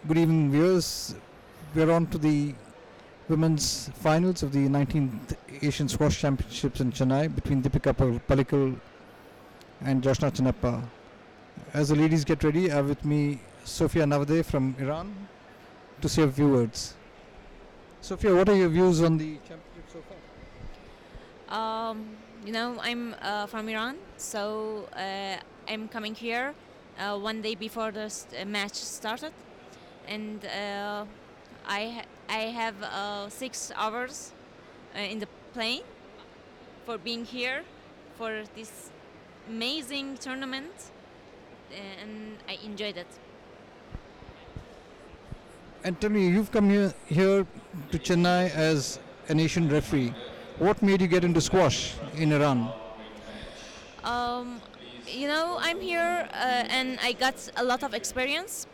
Good evening, viewers. We're on to the women's finals of the 19th Asian Squash Championships in Chennai between Dipika Pallikal and Joshana Chinappa. As the ladies get ready, I have with me Sophie from Iran to say a few words. Sophia, what are your views on the championship so far? I'm from Iran, so I'm coming here one day before the match started, and I have 6 hours in the plane for being here for this amazing tournament, and I enjoyed it. And tell me, you've come here to Chennai as an Asian referee. What made you get into squash in Iran? Um, I'm here and I got a lot of experience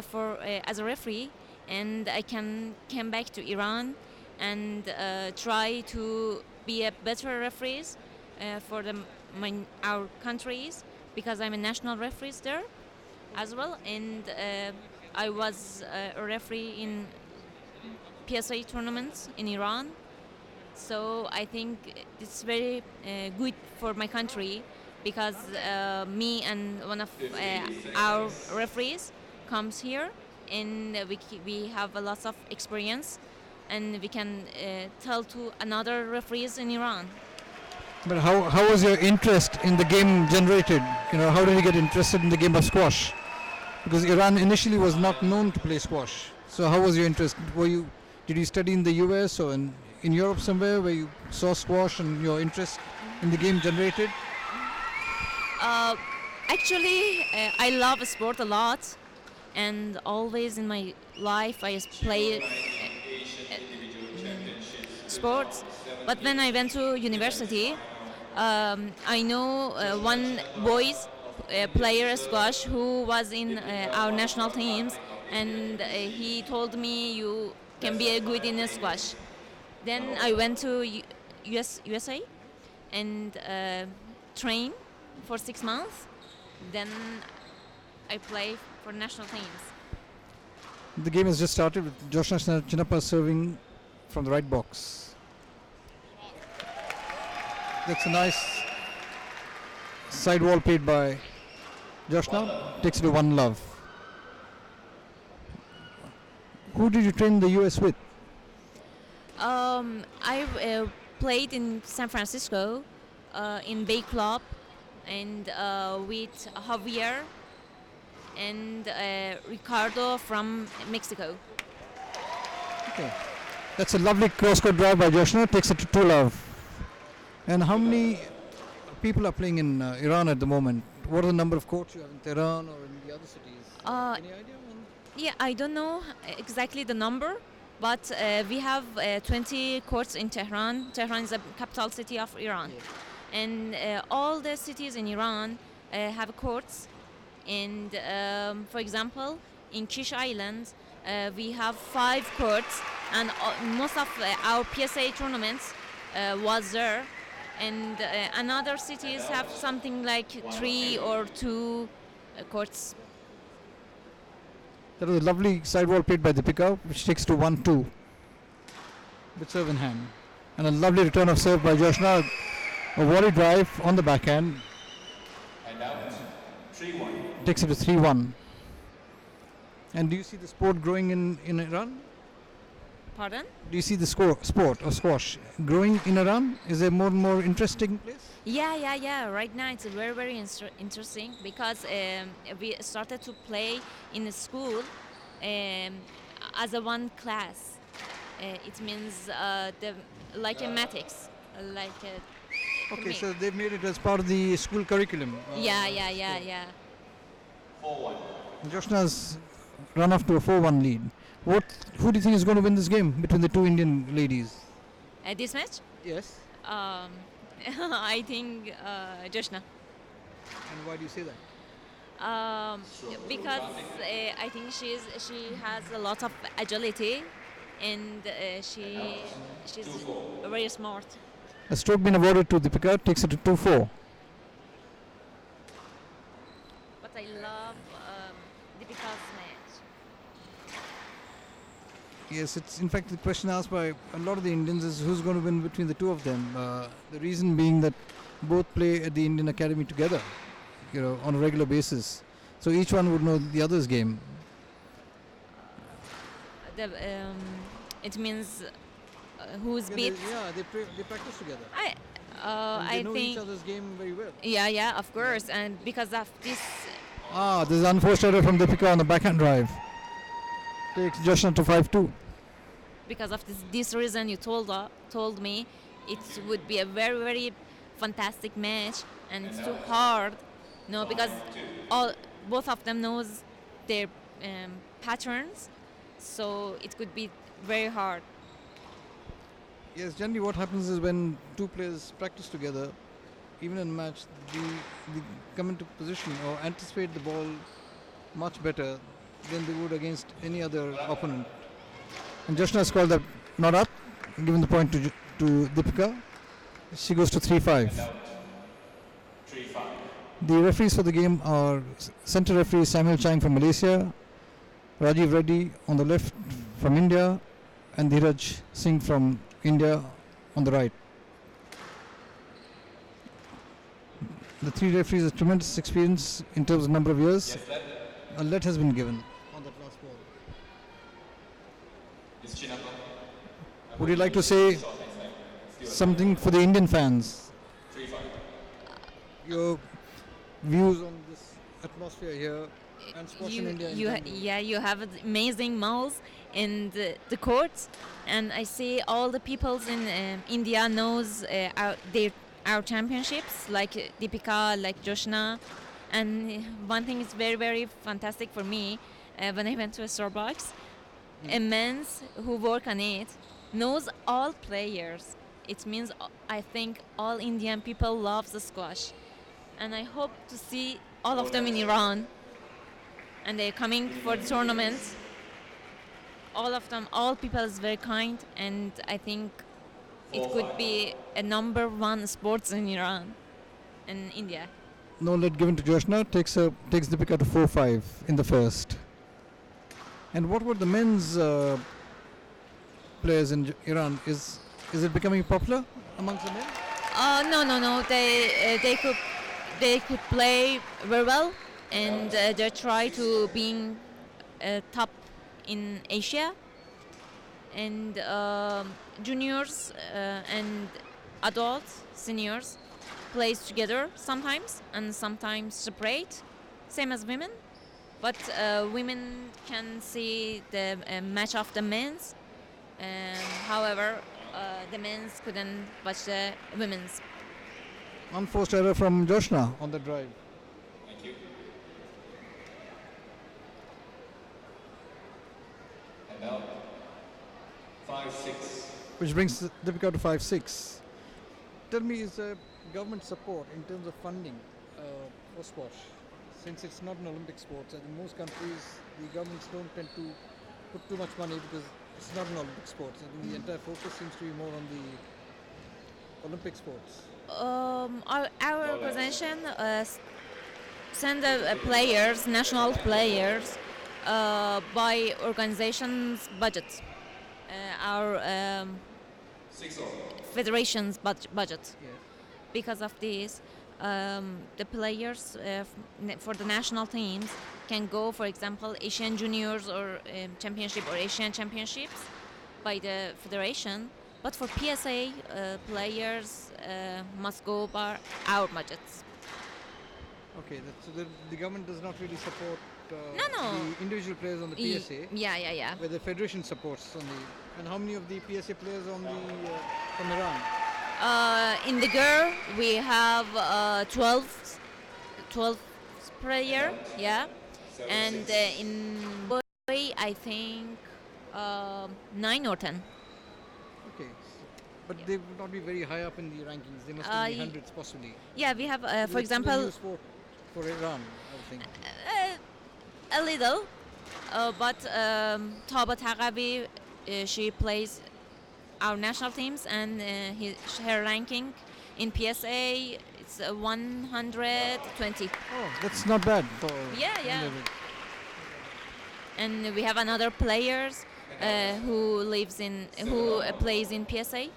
for as a referee, and I can come back to Iran and try to be a better referees for our countries, because I'm a national referee there as well, and I was a referee in PSA tournaments in Iran. So I think it's very good for my country, because me and one of our referees comes here, and we have a lot of experience, and we can tell to another referees in Iran. But how was your interest in the game generated? How did you get interested in the game of squash? Because Iran initially was not known to play squash. So how was your interest? Did you study in the US or in Europe somewhere where you saw squash and your interest in the game generated? Actually, I love sport a lot, and always in my life I play sports. But when I went to university, I know one boys player squash who was in our national teams, and he told me you can be a good in a squash. Then I went to USA and train for 6 months. Then I play for national teams. The game has just started with Joshana Chinappa serving from the right box. That's a nice sidewall played by Joshana. Takes it to 1-love. Who did you train the US with? I played in San Francisco in Bay Club, and with Javier and Ricardo from Mexico. Okay. That's a lovely cross-court drive by Joshana. Takes it to 2-love. And how many people are playing in Iran at the moment? What are the number of courts you have in Tehran or in the other cities? Any idea? Yeah, I don't know exactly the number, but we have 20 courts in Tehran. Tehran is the capital city of Iran. Yeah. And all the cities in Iran have courts. And for example, in Kish Island, we have 5 courts, and most of our PSA tournaments was there. And another cities have something like 3 or 2 courts. That was a lovely sidewall played by Dipika, which takes to 1-2 with serve in hand. And a lovely return of serve by Joshana. A volley drive on the backhand. And out 3-1. Takes it to 3-1. And do you see the sport growing in Iran? Pardon? Do you see the sport of squash growing in Iran? Is there more and more interesting place? Yeah. Right now it's very, very interesting, because we started to play in a school as a one class. It means like a mathematics, like a. Okay, so they've made it as part of the school curriculum. Yeah. 4-1. Joshna's run off to a 4-1 lead. Who do you think is going to win this game between the two Indian ladies? This match? Yes. I think Joshna. And why do you say that? Because I think she has a lot of agility, and she's very smart. A stroke been awarded to Dipika, takes it to 2-4. But I love Dipika's match. Yes, it's in fact the question asked by a lot of the Indians is who's going to win between the two of them. The reason being that both play at the Indian Academy together, on a regular basis. So each one would know the other's game. It means who's Yeah, beat. they practice together. I And they know think each other's game very well. yeah, of course, and because of this, There's an unforced error from Dipika on the backhand drive. Takes Joshana to 5-2. because of this reason you told me it would be a very very fantastic match, and it's too hard, no, because both of them knows their patterns, so it could be very hard. Yes, generally what happens is when two players practice together, even in a match, they come into position or anticipate the ball much better than they would against any other opponent. And Joshana has called that not up, given the point to Dipika. She goes to 3-5. 3-5. The referees for the game are center referee Samuel Chang from Malaysia, Rajiv Reddy on the left from India, and Dhiraj Singh from India on the right. The three referees have tremendous experience in terms of number of years. A let has been given on that last ball. Is Chinappa? Would you like to say something for the Indian fans? 3-5. Your views on this atmosphere here and sports in India in general? You have amazing malls in the courts, and I see all the peoples in India knows our championships, like Dipika, like Joshana, and one thing is very very fantastic for me when I went to a Starbucks, a men's who work on it knows all players. It means I think all Indian people love the squash, and I hope to see all of them in Iran, and they're coming for the tournament. All of them, all people is very kind, and I think it could be a number one sports in Iran and India. No let given to Joshana, takes Dipika to 4-5 in the first. And what were the men's players in Iran? Is it becoming popular amongst the men? No. They could play very well, and they try to being top in Asia. And juniors and adults, seniors, plays together sometimes and sometimes separate, same as women. But women can see the match of the men's. However, the men's couldn't watch the women's. Unforced error from Joshana on the drive. Thank you. And now, 5-6. Which brings Dipika to 5-6. Tell me, is there government support in terms of funding for squash? Since it's not an Olympic sport, and in most countries the governments don't tend to put too much money because it's not an Olympic sport. I think the entire focus seems to be more on the Olympic sports. Our organization send players, national players, by organization's budget. Our 6-0. federation's budget. Yes. Because of this, the players for the national teams can go, for example, Asian Juniors or Championship or Asian Championships by the federation. But for PSA, players must go by our budgets. Okay, so the government does not really support No. the individual players on the PSA. Yeah. Where the federation supports on the. And how many of the PSA players on the from Iran? In the girl, we have 12 player, yeah, and in boy, I think 9 or 10. Okay, but they would not be very high up in the rankings. They must be in the hundreds possibly. Yeah, we have, for It's a example, new sport for Iran, I think. a little, but Taba Taqavi, she plays our national teams, and her ranking in PSA it's 120. Oh, that's not bad for. Yeah. And we have another players who plays in PSA.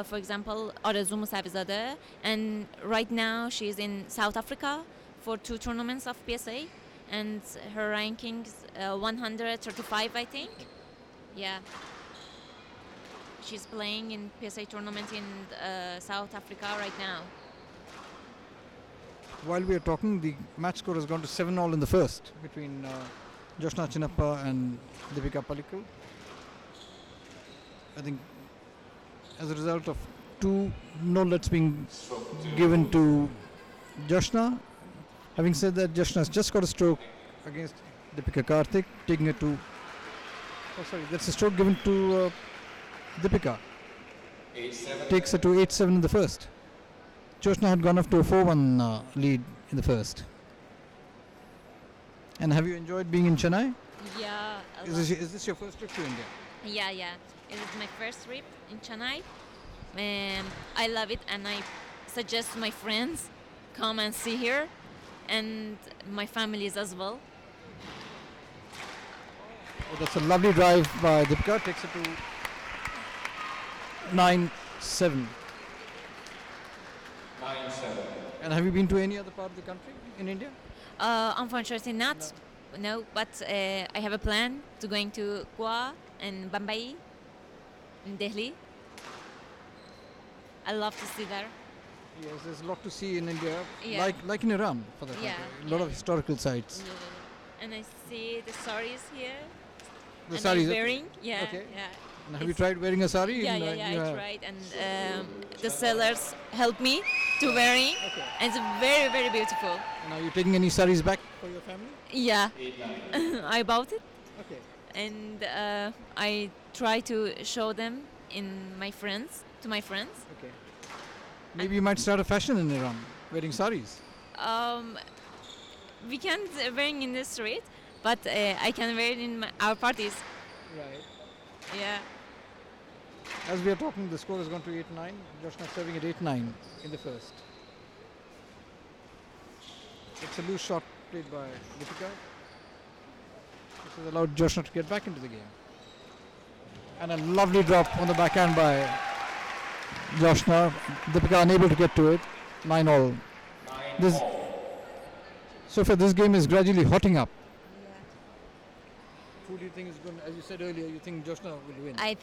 For example, Arzu Musavizadeh, and right now she's in South Africa for 2 tournaments of PSA, and her rankings 135, I think. Yeah. She's playing in PSA tournament in South Africa right now. While we are talking, the match score has gone to 7-all in the first between Joshna Chinappa and Dipika Pallikal. I think as a result of 2 no-lets being given to Joshna. Having said that, Joshna has just got a stroke against Dipika Karthik, taking it to... Oh, sorry, that's a stroke given to Dipika. 8-7. Takes it to 8-7 in the first. Joshna had gone up to a 4-1 lead in the first. And have you enjoyed being in Chennai? Yeah. Is this your first trip to India? Yeah. It is my first trip in Chennai. I love it, and I suggest my friends come and see here, and my families as well. Oh, that's a lovely drive by Dipika. Takes it to 9-7. 9-7. And have you been to any other part of the country in India? Unfortunately not. No, but I have a plan to going to Goa and Bombay, in Delhi. I love to see there. Yes, there's a lot to see in India, Yeah. like in Iran, for that Yeah, matter. A lot yeah. of historical sites. And I see the saris here. The and saris. I'm wearing. Yeah, Okay. yeah. And have you tried wearing a sari? Yeah, I tried, and the sellers helped me to wearing, Okay. and it's very, very beautiful. And are you taking any saris back for your family? Yeah, 8-9. I bought it, Okay. and I try to show them to my friends. Okay. Maybe you might start a fashion in Iran, wearing saris. We can't wearing in the street, but I can wear it in our parties. Right. Yeah. As we are talking, the score has gone to 8-9. Joshna serving at 8-9 in the first. It's a loose shot played by Dipika. This has allowed Joshna to get back into the game. And a lovely drop on the backhand by Joshna. Dipika unable to get to it. 9-all. Sophie, this game is gradually hotting up. Who do you think is going to, as you said earlier, you think Joshna will win? I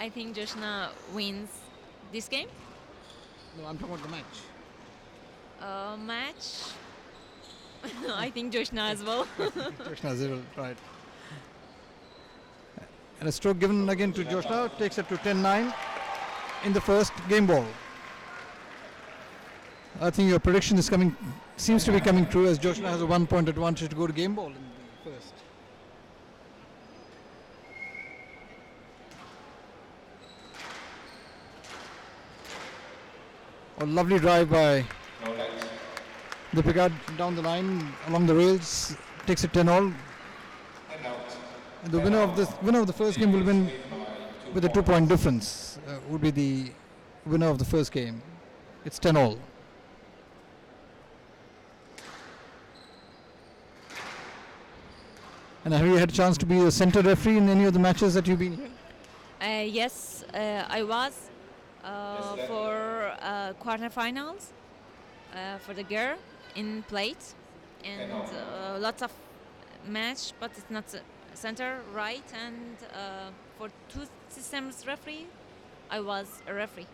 think Joshna wins this game. No, I'm talking about the match. Match. I think Joshna as well. Joshna 0, right. And a stroke given again to Joshna, takes it to 10-9 in the first game ball. I think your prediction seems to be coming true, as Joshna has a 1-point advantage to go to game ball in the first. A lovely drive by No net. Dipika down the line, along the rails, takes it 10-all. And out. And the winner of the first game will win with a 2-point difference. Would be the winner of the first game. It's 10-all. And have you had a chance to be a center referee in any of the matches that you've been here? Yes, I was for quarterfinals for the girl in plate, and lots of match, but it's not center right. And for 2 systems referee, I was a referee.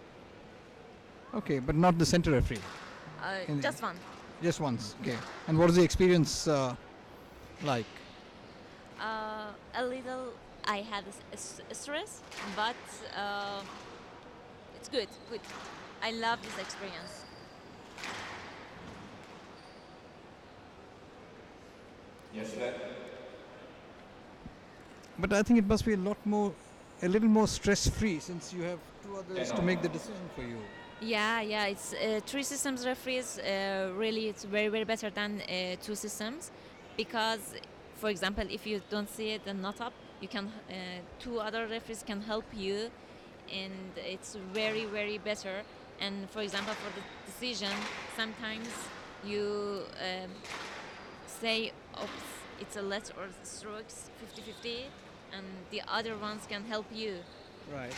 Okay, but not the center referee. Just one. Just once. Okay. And what is the experience like? A little. I had stress, but it's good. Good. I love this experience. Yes, net. But I think it must be a little more stress-free, since you have 2 others to make the decision for you. Yeah. It's 3 systems referees. Really, it's very, very better than 2 systems, because, for example, if you don't see it and not up, you can 2 other referees can help you, and it's very, very better. And for example, for the decision, sometimes you say, oops, it's a let or strokes 50-50, and the other ones can help you. Right.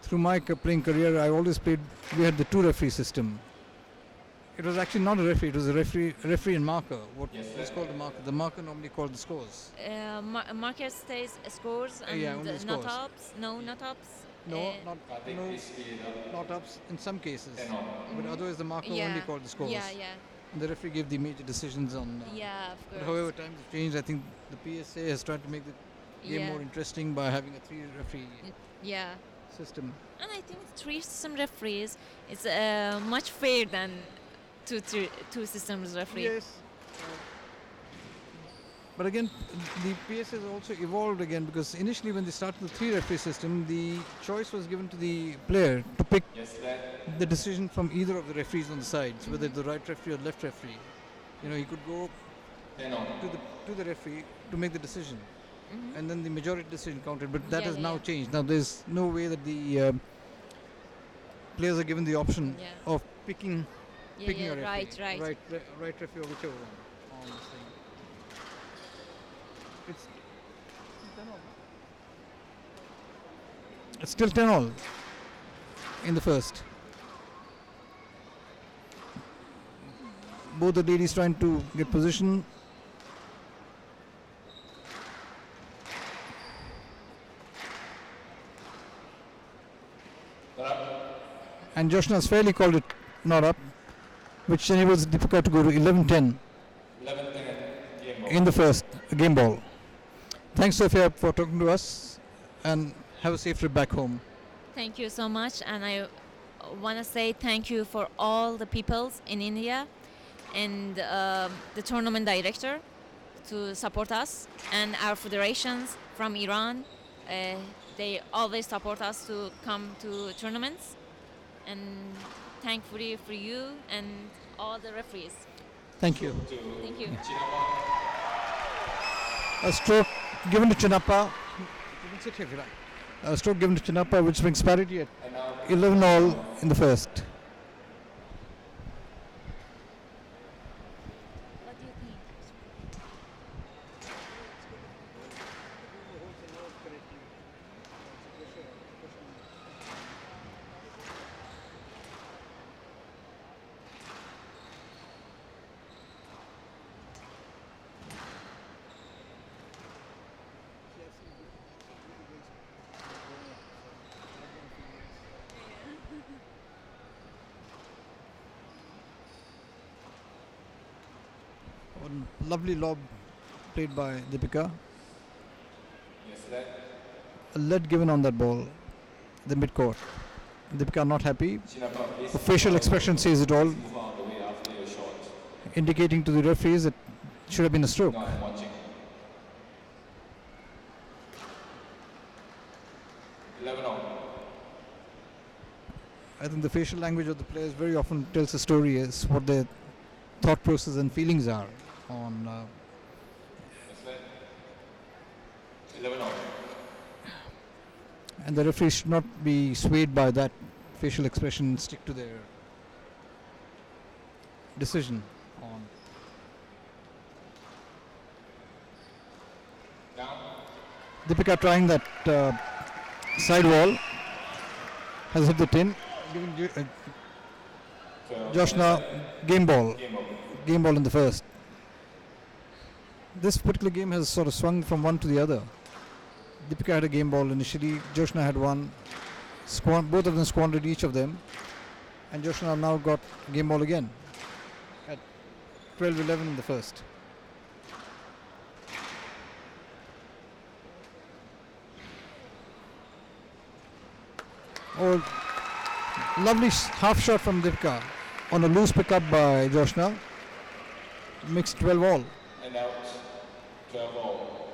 Through my playing career, I always played. We had the two referee system. It was actually not a referee; it was a referee and marker. What Yes, was sir. called the marker. The marker normally called the scores. Market stays scores and Yeah, only not scores. ups. No, not ups. No, not Karthik, no, please speed it up. not ups in some cases. 10 on. But otherwise, the marker only called the scores. Yeah, yeah, And the referee gave the major decisions on. yeah. Of But course. however, times have changed. I think the PSA has tried to make the game Yeah. more interesting by having a three referee Yeah. system. And I think three system referees is much fair than two systems referee. Yes. But again, the PS has also evolved again because initially when they started the three referee system, the choice was given to the player to pick Yes, sir. the decision from either of the referees on the sides, whether the right referee or left referee. He could go 10 on. to the referee to make the decision, and then the majority decision counted. But that Yeah, has yeah, now yeah. changed. Now there's no way that the players are given the option Yeah. of picking Yeah, a referee, right. right referee or whichever one on this thing. It's still 10 all in the first. Both the ladies trying to get position. And Joshna has fairly called it not up, which enables Dipika to go to 11-10 11-10. Game ball. in the first game ball. Thanks, Sophia, for talking to us, and have a safe trip back home. Thank you so much, and I want to say thank you for all the peoples in India and the tournament director to support us, and our federations from Iran. They always support us to come to tournaments, and thankfully for you and all the referees. Thank you. Thank you. Chinappa. A stroke given to Chinappa. You can sit here if you like. A stroke given to Chinappa, which brings parity at And now 11 all in the first. What do you think? Lovely lob played by Dipika. yes, sir. A lead given on that ball, the mid-court. Dipika not happy. Chinappa, please. The facial expression says it all, Move on the way after your shot. indicating to the referees that it should have been a stroke. No, I'm watching. 11 on. I think the facial language of the players very often tells a story as what their thought process and feelings are on. Yes, sir. 11 on. And the referees should not be swayed by that facial expression and stick to their decision on. Down. Dipika trying that side wall, has hit the tin, giving 12. Joshna game ball. Game ball. Game ball in the first. This particular game has sort of swung from one to the other. Dipika had a game ball initially, Joshna had one. Both of them squandered each of them. And Joshna now got game ball again at 12-11 in the first. Oh, lovely half shot from Dipika on a loose pickup by Joshna. Makes 12 all. And out. 12 all.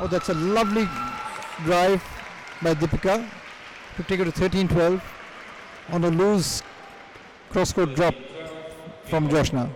Oh, that's a lovely drive by Dipika to take it to 13-12 on a loose cross-court drop from Joshana.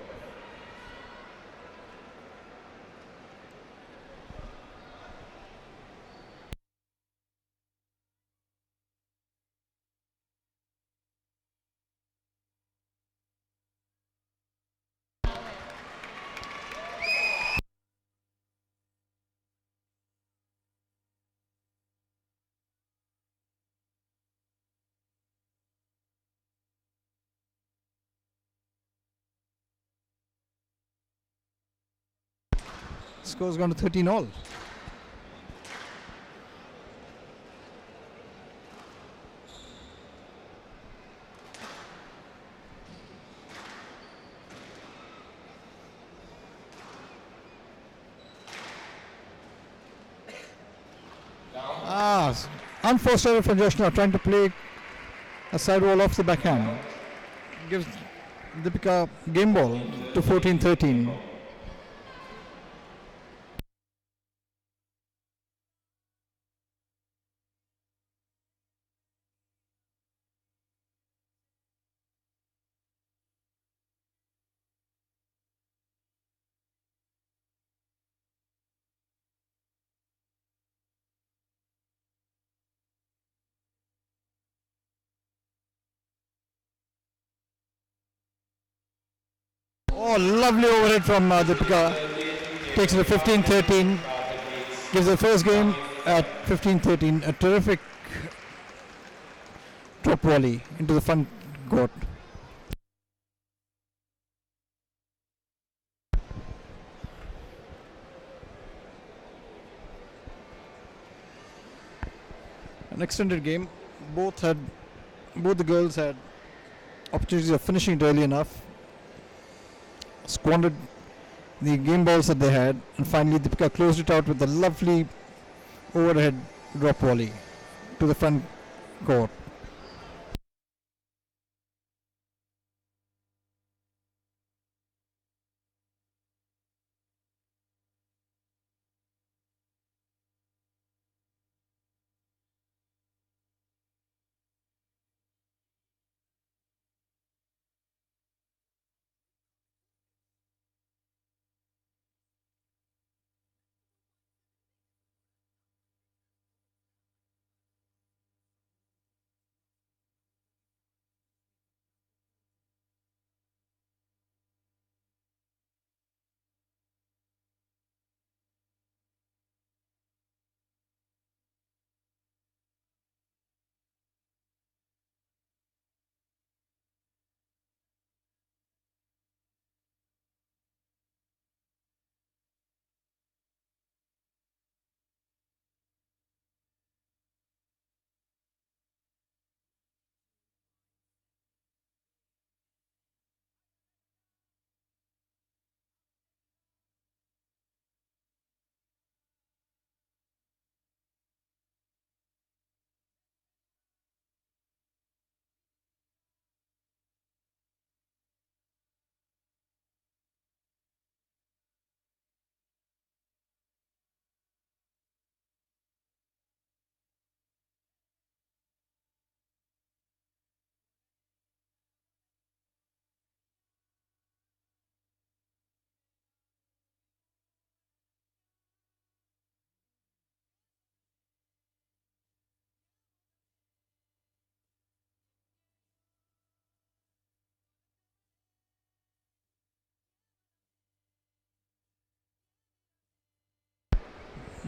Score's gone to 13 all. Unforced error from Joshana, trying to play a sidewall off the backhand. Gives Dipika game ball to 14-13. Oh, lovely overhead from Dipika. Takes it to 15-13. Gives the first game at 15-13. A terrific drop volley into the front court. An extended game. Both the girls had opportunities of finishing it early enough. Squandered the game balls that they had, and finally Dipika closed it out with a lovely overhead drop volley to the front court.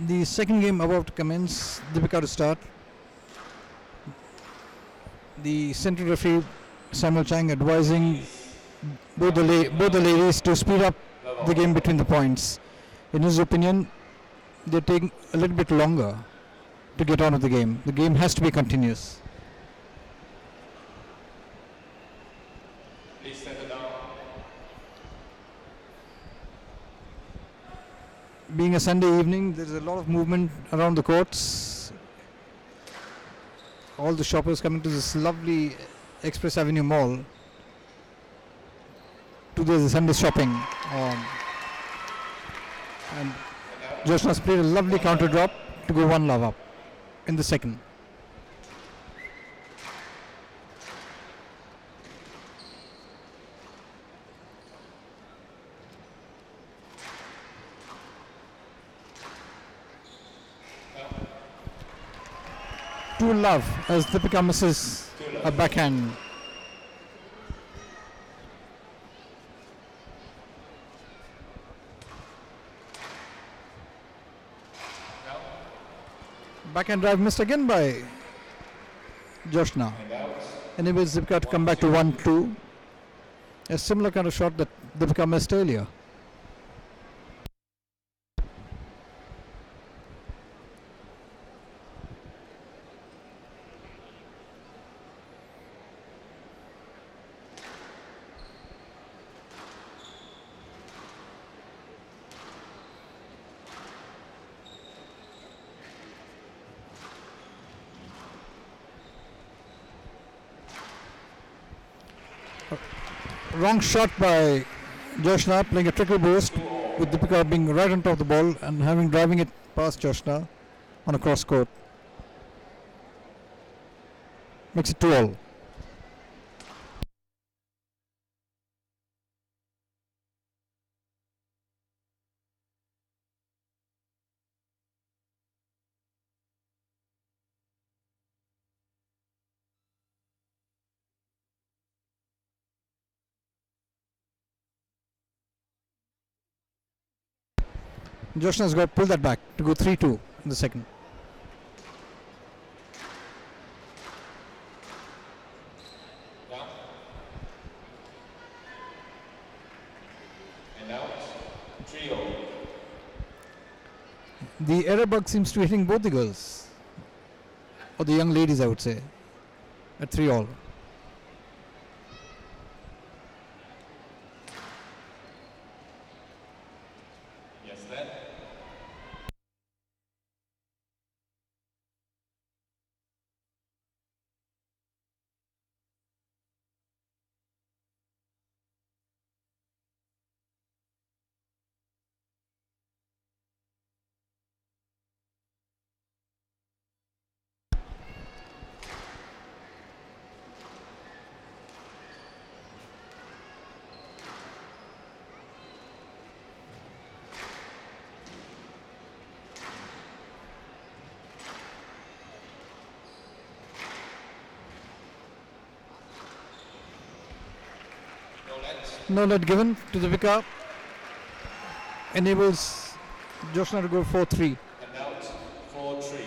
The second game about to commence. Dipika to start. The central referee Samuel Chang advising both the ladies to speed up the game between the points. In his opinion, they're taking a little bit longer to get on with the game. The game has to be continuous. Please settle down. Being a Sunday evening, there's a lot of movement around the courts. All the shoppers coming to this lovely Express Avenue Mall to do the Sunday shopping. And Joshna's played a lovely counter drop to go 1 love up in the second. Two love as Dipika misses a backhand. Backhand drive missed again by Joshna. Enables Dipika to come back to 1-2. A similar kind of shot that Dipika missed earlier. Wrong shot by Joshna, playing a trickle boost with Dipika being right on top of the ball and driving it past Joshna on a cross court. Makes it 2-all. Joshna's got to pull that back to go 3-2 in the second. Down. And out. 3-0. The error bug seems to be hitting both the girls, or the young ladies, I would say, at 3-all. Yes, then. No let given to Dipika. Enables Joshna to go 4-3. And out. 4-3.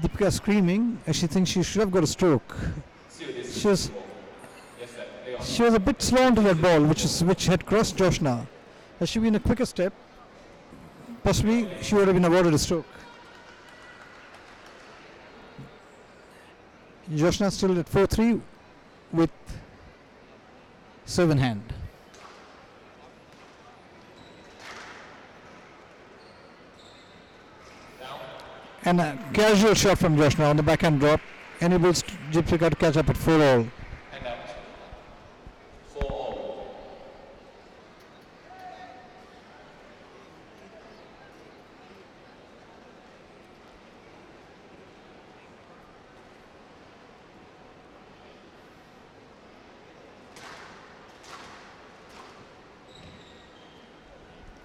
Dipika screaming as she thinks she should have got a stroke. She was a bit slow onto that ball, which had crossed Joshna. Had she been a quicker step, possibly she would have been awarded a stroke. Joshna still at 4-3 with serve in hand. And a casual shot from Joshna on the backhand drop enables Dipika to catch up at 4-all. And out. 4-all.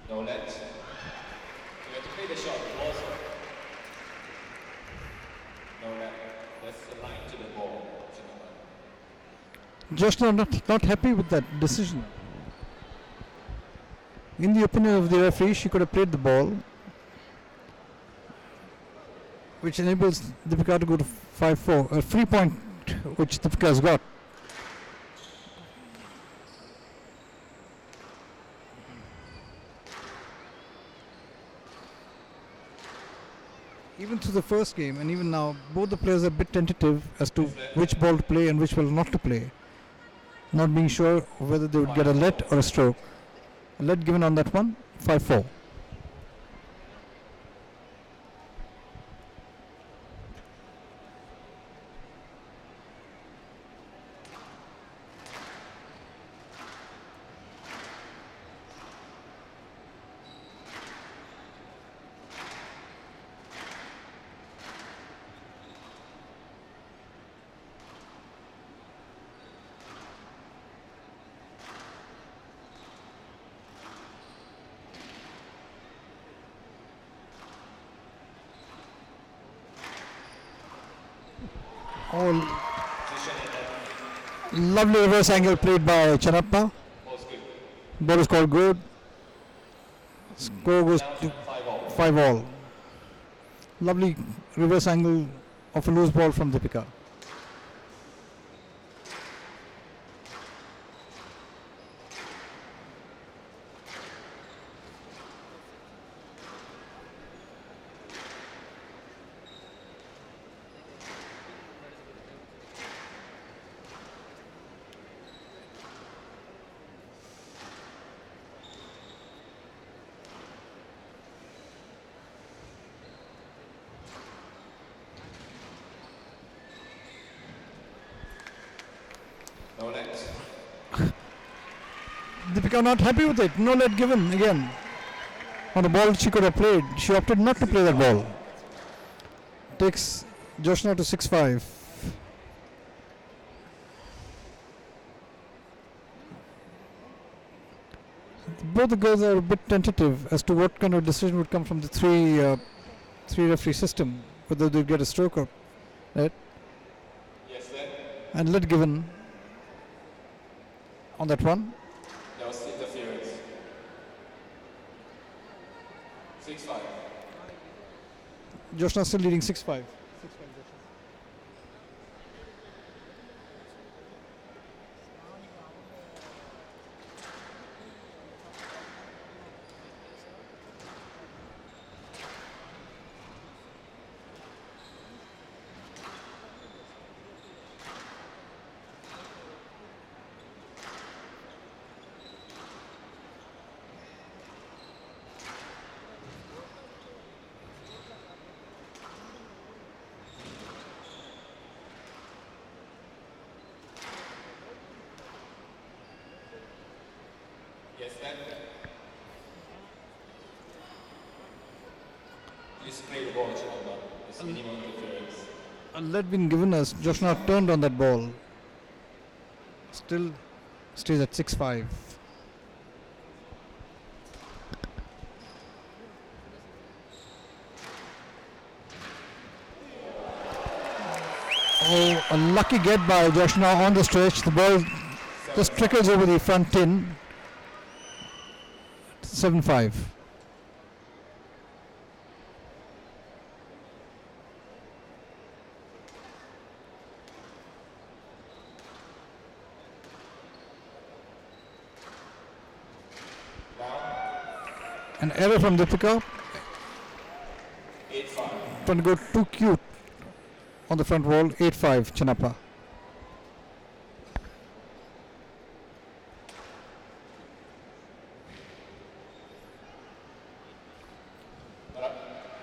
No let. You have to play the shot also. No let. That's the line to the ball. Joshna not happy with that decision. In the opinion of the referee, she could have played the ball, which enables Dipika to go to 5-4, a free point which Dipika has got. Even through the first game and even now, both the players are a bit tentative as to which ball to play and which ball not to play. not being sure whether they would get a let or a stroke. A let given on that one, 5-4. Oh, lovely reverse angle played by Chinappa. Ball is called good. Score goes to 5-all. Lovely reverse angle of a loose ball from Dipika. No let. Dipika not happy with it. No let given again. On the ball she could have played. She opted not to play that ball. Takes Joshana to 6-5. Both the girls are a bit tentative as to what kind of decision would come from the three referee system, whether they get a stroke or let. Yes, then. And let given on that one. That was interference. 6-5. Joshana still leading 6-5. Yes, then. Please play the ball, Chinappa. It's minimum interference. A let been given us. Joshana turned on that ball. Still stays at 6-5. Oh, a lucky get by Joshana on the stretch. The ball just trickles over the front tin. 7-5. An error from Dipika. 8-5. Trying to go too cute on the front wall. 8-5 Chinappa.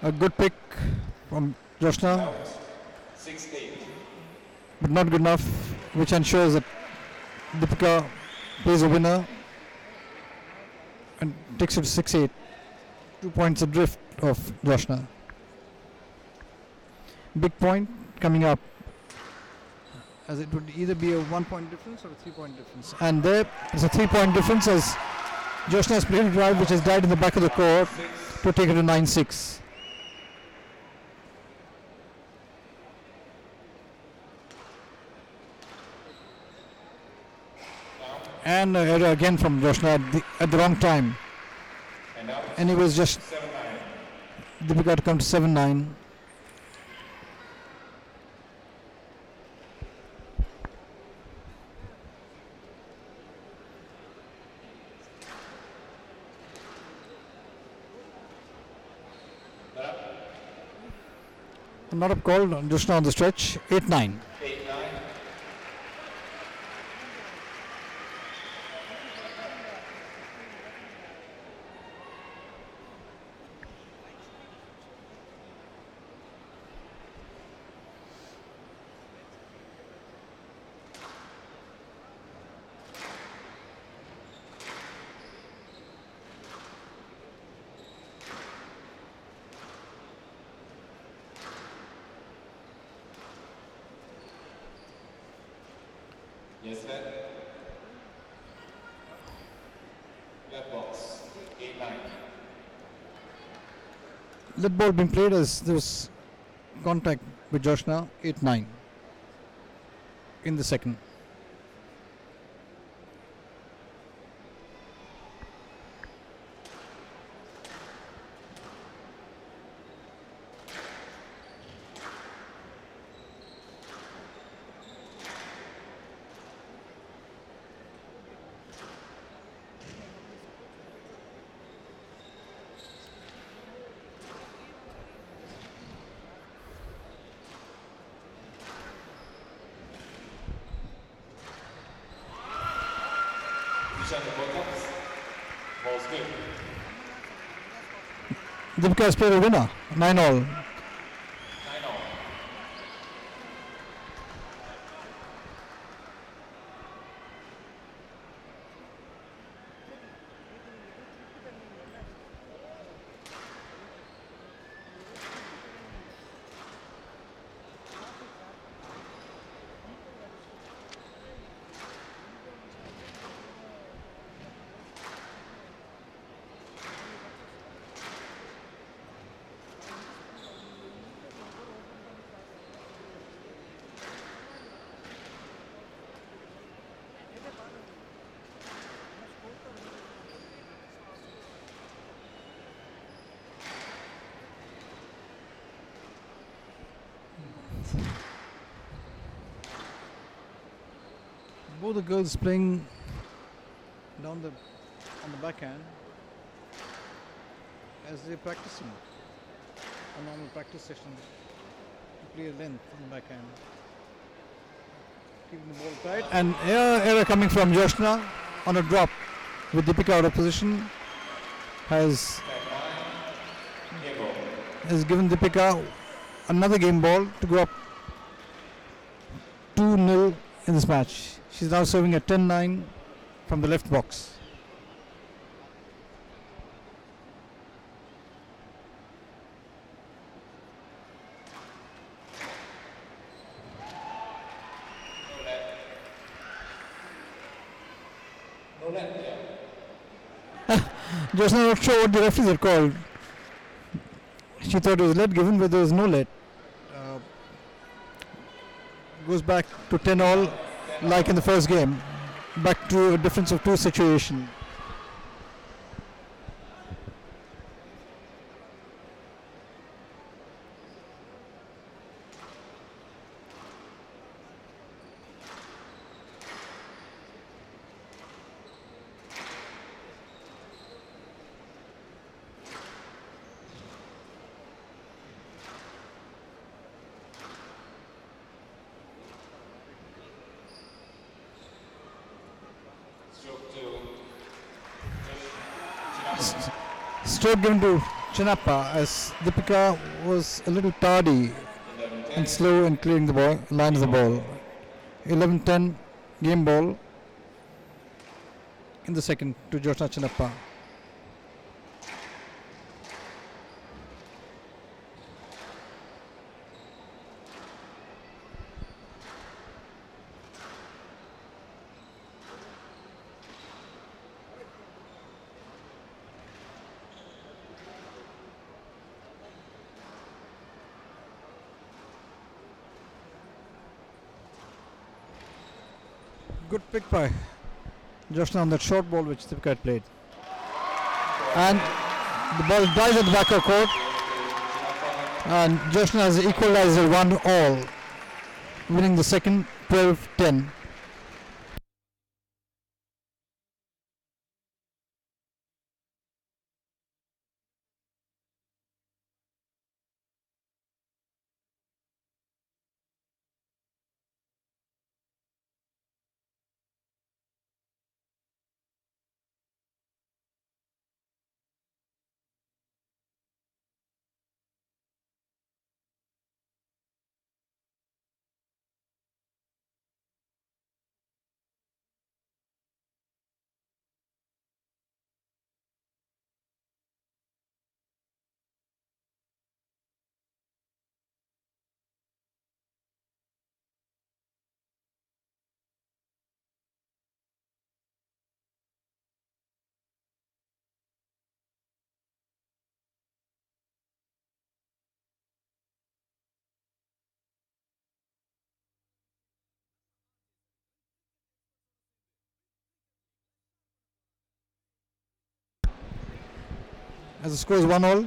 A good pick from Joshana, 6-8. but not good enough, which ensures that Dipika plays a winner and takes it to 6-8. 2 points adrift of Joshana. Big point coming up, as it would either be a 1 point difference or a 3 point difference. And there is a 3 point difference as Joshana has played a drive which has died in the back of the court to take it to 9-6. And an error again from Joshana at the wrong time. And it was just 7-9. Dipika to come to 7-9. Not a call, Joshana on the stretch. 8-9. 8-9. Yes, left box, 8-9. Let ball being played as there was contact with Joshna, 8-9 in the second. Joshana bottoms, ball's good. Dipika has played a winner, 9-all. 9-all. Both the girls playing down the on the backhand as they're practicing a normal practice session to play a length on the backhand. Keeping the ball tight and error coming from Joshna on a drop with Dipika out of position has Game ball. given Dipika another game ball to go up 2-0 in this match. She's now serving at 10-9 from the left box. No net, yeah. Just not sure what the referees had called. She thought it was let given, but there was no let. Goes back to 10-all like in the first game. Back to a difference of 2 situation. Stroke to Chinappa. Stroke given to Chinappa as Dipika was a little tardy 11-10. and slow in clearing the ball, line of the ball. 11-10 game ball in the second to Joshna Chinappa. Good pick by Joshna on that short ball which Dipika had played. And the ball dies at the back of court. And Joshna has equalizer 1-all, winning the second 12-10. as the score is 1-all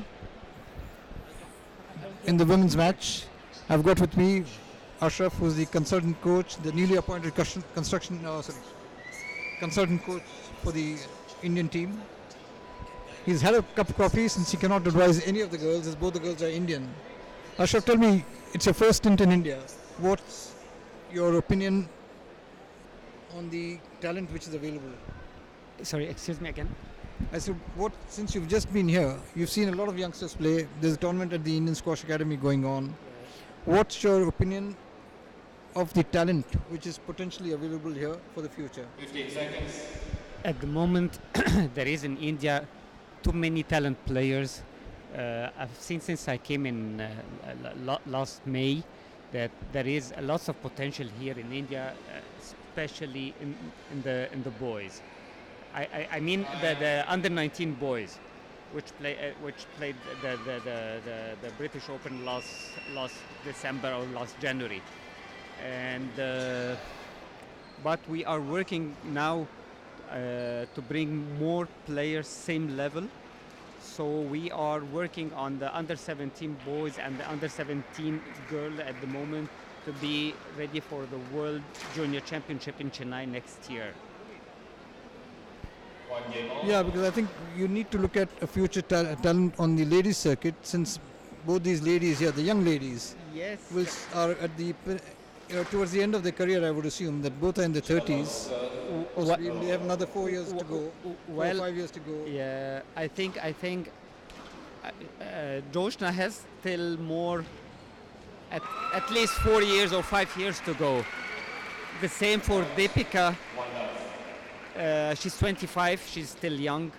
in the women's match. I've got with me Ashraf, who's the consultant coach, the newly appointed consultant coach for the Indian team. He's had a cup of coffee since he cannot advise any of the girls, as both the girls are Indian. Ashraf, tell me, it's your first stint in India. What's your opinion on the talent which is available? Sorry, excuse me again. I said, since you've just been here, you've seen a lot of youngsters play. There's a tournament at the Indian Squash Academy going on. What's your opinion of the talent which is potentially available here for the future? 15 seconds. At the moment, there is in India too many talent players. I've seen since I came in last May that there is lots of potential here in India, especially in the boys. I mean the under 19 boys, which played the British Open last December or last January, and but we are working now to bring more players same level. So we are working on the under 17 boys and the under 17 girl at the moment to be ready for the World Junior Championship in Chennai next year. Yeah, because I think you need to look at a future talent on the ladies circuit, since both these ladies here, the young ladies, Yes. are at the towards the end of their career. I would assume that both are in their 30s. Possibly they have another 4 years to go. 4 or 5 years to go. Yeah, I think Joshna has still more, at least 4 years or 5 years to go. The same for Dipika. She's 25. She's still young.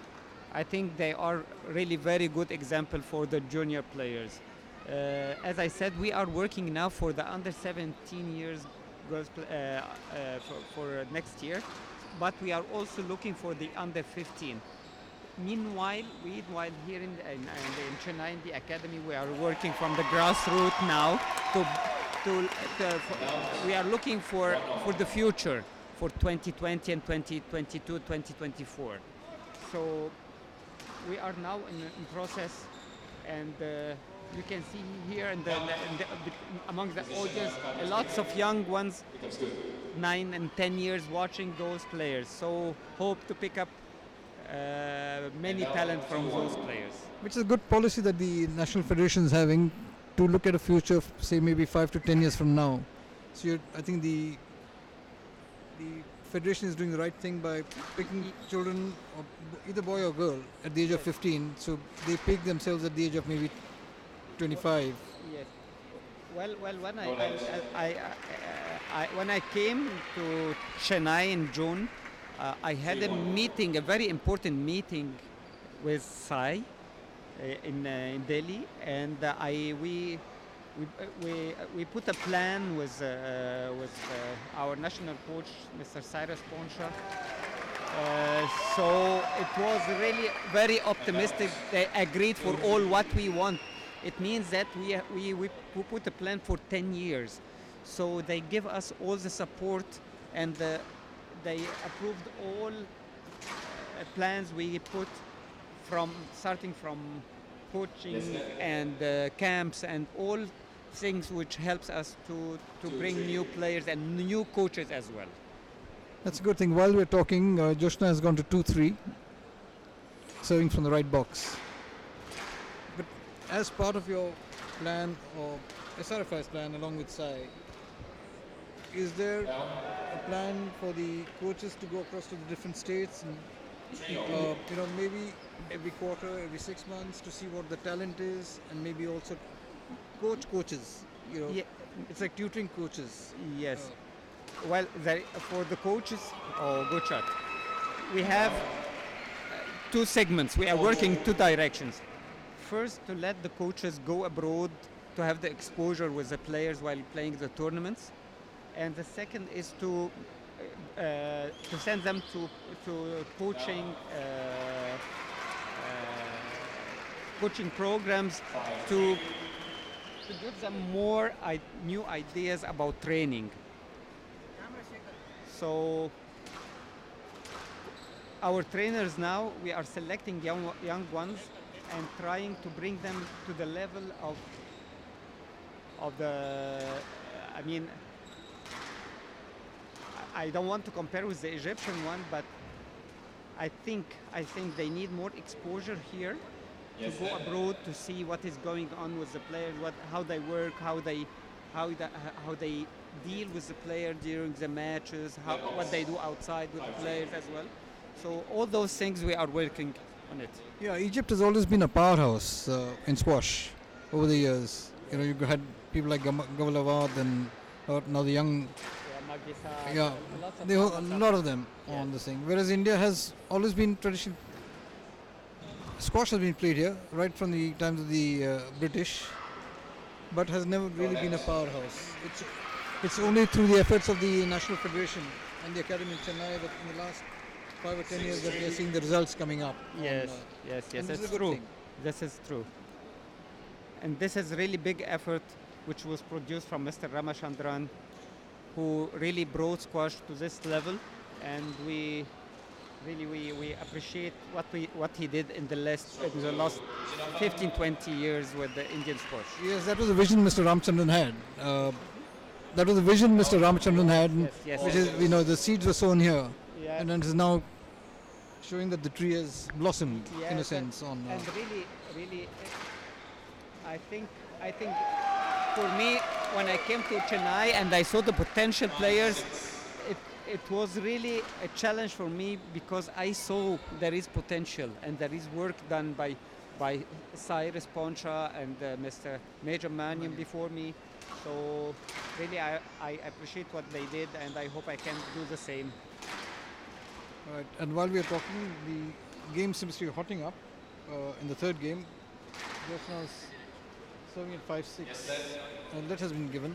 I think they are really very good example for the junior players. As I said, we are working now for the under 17 years girls for next year, but we are also looking for the under 15. Meanwhile, here in Chennai in the academy, we are working from the grassroots now. We are looking for the future for 2020 and 2022, 2024. So we are now in process, and you can see here among the audience, lots of young ones, 9 and 10 years watching those players. So hope to pick up many talent from those players. Which is a good policy that the National Federation is having to look at a future of, say, maybe 5 to 10 years from now. So I think the Federation is doing the right thing by picking children, either boy or girl, at the age of 15. So they pick themselves at the age of maybe 25. Yes. Well, when I came to Chennai in June, I had a meeting, a very important meeting with Sai in Delhi, and we put a plan with our national coach, Mr. Cyrus Ponsha. So it was really very optimistic. They agreed for all what we want. It means that we put a plan for 10 years. So they give us all the support, and they approved all plans we put, starting from coaching and camps and all things which helps us to bring new players and new coaches as well. That's a good thing. While we're talking, Joshna has gone to 2-3, serving from the right box. But as part of your plan, or SRFI's plan along with Sai, is there a plan for the coaches to go across to the different states and maybe every quarter, every 6 months, to see what the talent is, and maybe also coaches, Yeah. It's like tutoring coaches. Yes. Well, for the coaches, good shot. We have two segments. We are working two directions. First, to let the coaches go abroad to have the exposure with the players while playing the tournaments, and the second is to send them to coaching programs to give them more new ideas about training. So our trainers now, we are selecting young ones and trying to bring them to the level of the. I mean, I don't want to compare with the Egyptian one, but I think they need more exposure here to go abroad to see what is going on with the players, how they work, how they deal with the player during the matches, what they do outside with the players as well. So all those things we are working on it. Yeah, Egypt has always been a powerhouse in squash over the years. You know, you had people like Gavalawad and now the young. Yeah, a lot of them on this thing. Whereas India has always been tradition. Squash has been played here right from the times of the British, but has never really been a powerhouse. It's only through the efforts of the National Federation and the Academy in Chennai that in the last 5 or 10 years that we are seeing the results coming up. Yes, that's true. This is true. And this is really big effort which was produced from Mr. Ramachandran, who really brought squash to this level, and we appreciate what he did in the last 15-20 years with the Indian squash. Yes, that was the vision Mr. Ramachandran had. Which is, you know, the seeds were sown here, and it is now showing that the tree has blossomed in a sense. And really, I think for me, when I came to Chennai and I saw the potential players, it was really a challenge for me because I saw there is potential and there is work done by Cyrus Poncha and Mr. Major Maniam before me. So really I appreciate what they did, and I hope I can do the same. Right. And while we are talking, the game seems to be hotting up in the third game. Joshana's serving at 5-6. A let has been given.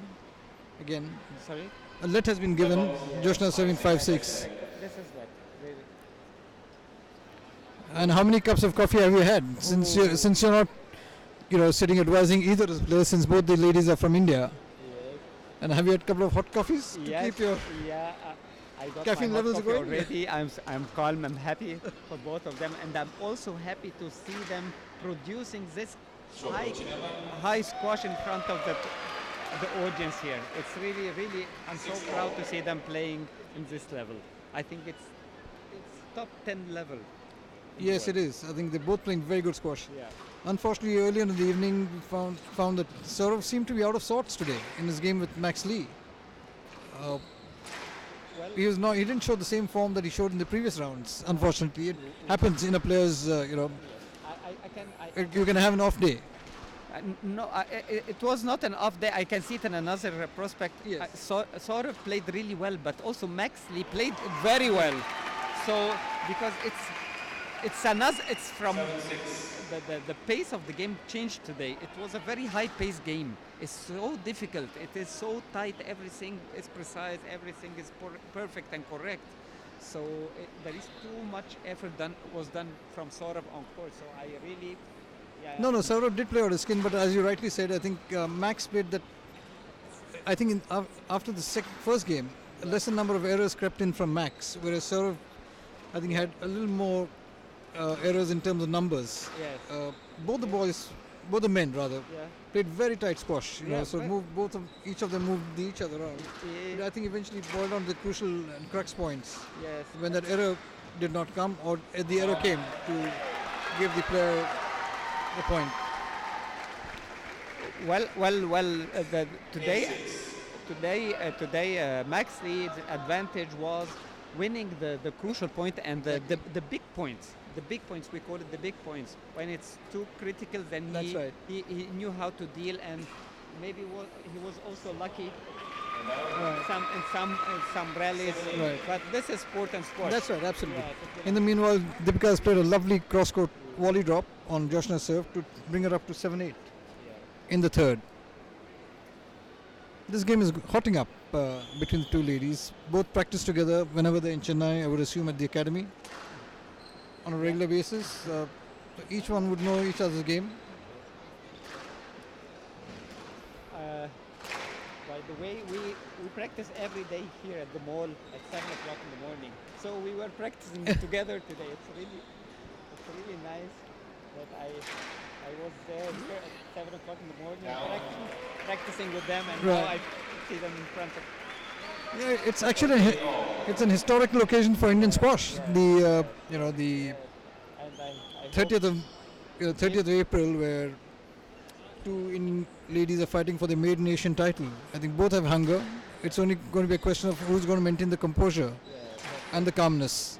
Again. Sorry? A let has been given. Joshana serving 5-6. This is that. Really. And how many cups of coffee have you had since you're not, you know, sitting advising either of the players, since both the ladies are from India? Yes. And have you had a couple of hot coffees to keep your I got caffeine my hot levels coffee going? already. I'm calm. I'm happy for both of them, and I'm also happy to see them producing this high squash in front of the audience here. It's really. I'm so proud to see them playing in this level. I think it's top 10 level. Yes, it is. I think they're both playing very good squash. Yeah. Unfortunately, earlier in the evening, we found that Saurav seemed to be out of sorts today in his game with Max Lee. He didn't show the same form that he showed in the previous rounds. Unfortunately, it happens in a player's. You can have an off day. It was not an off day. I can see it in another prospect. Yes. Saurav played really well, but also Max Lee played very well. So because it's from the pace of the game changed today. It was a very high-paced game. It's so difficult. It is so tight. Everything is precise. Everything is perfect and correct. So there is too much effort was done from Saurav on court. So I really. No, Saurav did play out his skin, but as you rightly said, I think Max played that. I think after the first game, a lesser number of errors crept in from Max, whereas Saurav, I think, had a little more errors in terms of numbers. Yes. Both the men played very tight squash. Each of them moved each other around. But I think eventually it boiled down to the crucial and crux points. Yes. When that error did not come, or the error came to give the player the point. Today Max Lee's advantage was winning the crucial point and the big points. The big points, we call it the big points. When it's too critical, then he knew how to deal, and maybe he was also lucky in some rallies. Right. But this is sport and squash. That's right, absolutely. In the meanwhile, Dipika has played a lovely cross-court volley drop on Joshana's serve to bring her up to 7-8 in the third. This game is hotting up between the two ladies. Both practice together whenever they're in Chennai, I would assume at the academy, on a regular basis. So each one would know each other's game. By the way, we practice every day here at the mall at 7 o'clock in the morning. So we were practicing together today. It's really nice. that I was there here at 7 o'clock in the morning practicing with them, and now Right. I see them in front of. Yeah, it's actually it's an historical occasion for Indian squash. The the And I 30th of 30th of April, where two Indian ladies are fighting for the maiden Asian title. I think both have hunger. It's only going to be a question of who's going to maintain the composure and the calmness.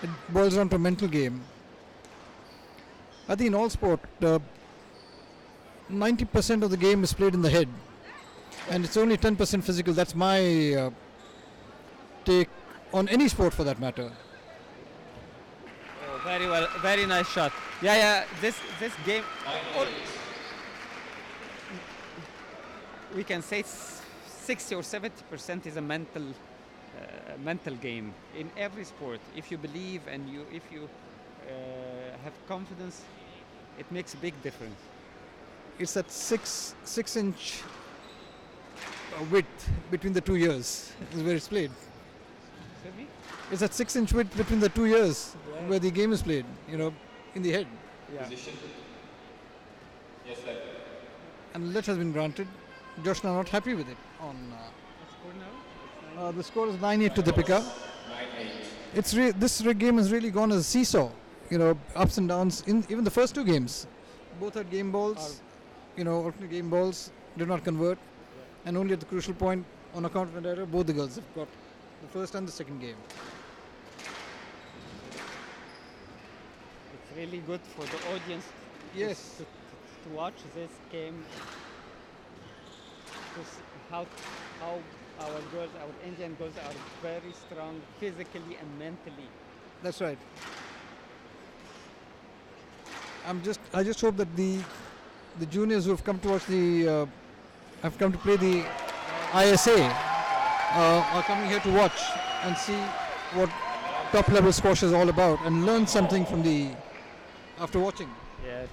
It boils down to a mental game. I think in all sport, 90% of the game is played in the head, and it's only 10% physical. That's my take on any sport, for that matter. Oh, very well, very nice shot. Yeah. This game, we can say 60 or 70% is a mental game in every sport. If you believe and if you have confidence, it makes a big difference. It's that six inch width between the 2 years is where it's played. Excuse me? It's that 6 inch width between the 2 years Yeah. where the game is played, in the head. Yeah. Position. Yes, sir. And let has been granted. Joshna not happy with it. The score is 9-8 to Dipika. 9-8. This game has really gone as a seesaw. Ups and downs in even the first two games. Both had game balls, alternate game balls, did not convert. And only at the crucial point, on account of an error, both the girls have got the first and the second game. It's really good for the audience Yes. to watch this game. To how our girls, our Indian girls, are very strong physically and mentally. That's right. I just hope that the juniors who have come to watch have come to play the ISA are coming here to watch and see what top level squash is all about and learn something after watching. Yes.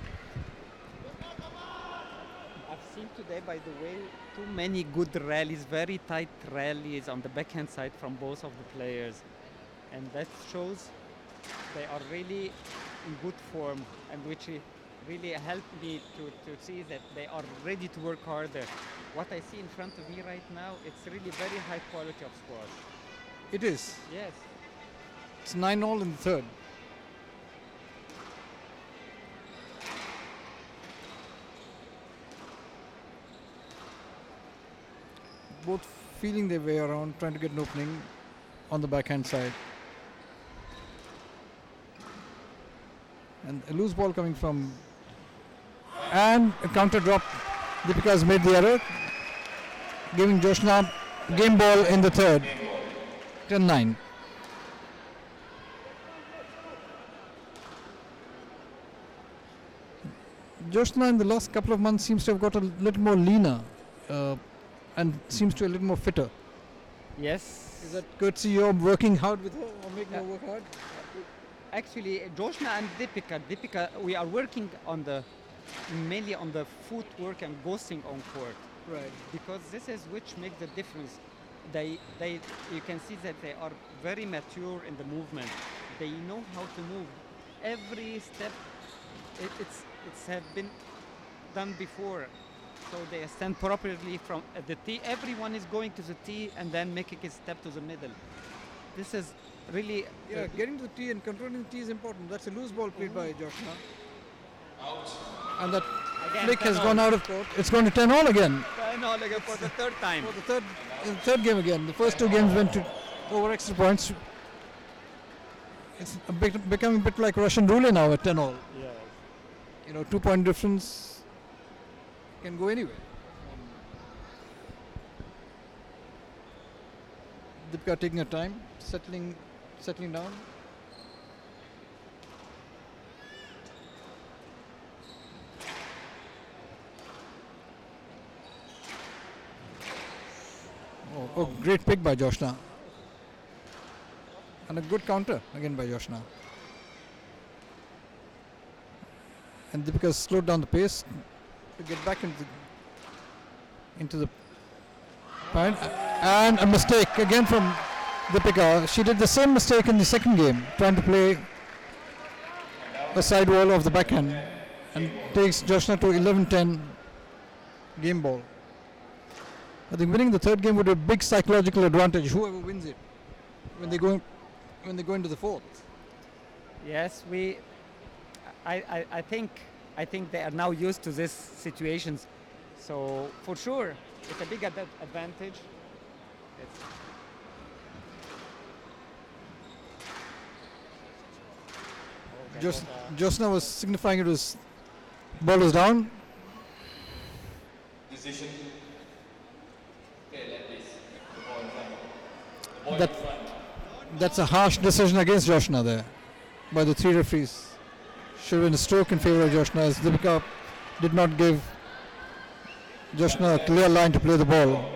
I've seen today, by the way, too many good rallies, very tight rallies on the backhand side from both of the players, and that shows they are really in good form, and which really helped me to see that they are ready to work harder. What I see in front of me right now, it's really very high quality of squash. It is. Yes. It's 9-all in the third. Both feeling their way around, trying to get an opening on the backhand side. And a loose ball coming from, and a counter drop. Dipika has made the error, giving Joshna game ball in the third. 10-9. Joshna in the last couple of months seems to have got a little more leaner and seems to be a little more fitter. Yes. Is that courtesy you're working hard with her or making her work hard? Actually, Joshna and Dipika, we are working mainly on the footwork and ghosting on court, Right. because this is which makes the difference. You can see that they are very mature in the movement. They know how to move. Every step, it's have been done before. So they stand properly from at the tee. Everyone is going to the tee and then making a step to the middle. This is really Yeah, getting to the tee and controlling the tee is important. That's a loose ball played by Joshna. And that Again, flick has 10-all. gone out of court. It's going to 10-all again. no, like for the third time. For the third game again. The first two games went to over extra points. It's becoming a bit like Russian roulette now at 10-all. Yes. 2-point difference can go anywhere. Dipika taking her time, settling down. Oh, great pick by Joshna. And a good counter again by Joshna. And Dipika slowed down the pace to get back into the point. And a mistake again from Dipika. She did the same mistake in the second game, trying to play a sidewall of the backhand and takes Joshna to 11-10 game ball. I think winning the third game would be a big psychological advantage, whoever wins it, when they go into the fourth. Yes, I think they are now used to these situations, so for sure it's a big advantage. Joshna was signifying it was ball was down. Decision. Okay, let this. The ball in front. The ball in front. That's a harsh decision against Joshna there by the three referees. Should have been a stroke in favor of Joshna, as Dipika did not give Joshna a clear line to play the ball.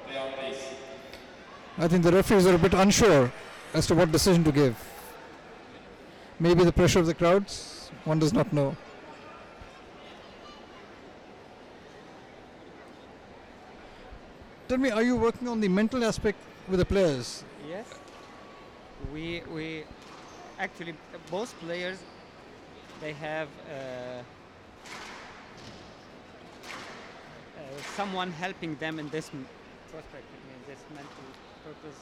Play on, please. I think the referees are a bit unsure as to what decision to give. Maybe the pressure of the crowds, one does not know. Tell me, are you working on the mental aspect with the players? Yes, we actually both players, they have someone helping them in this perspective, in this mental purpose,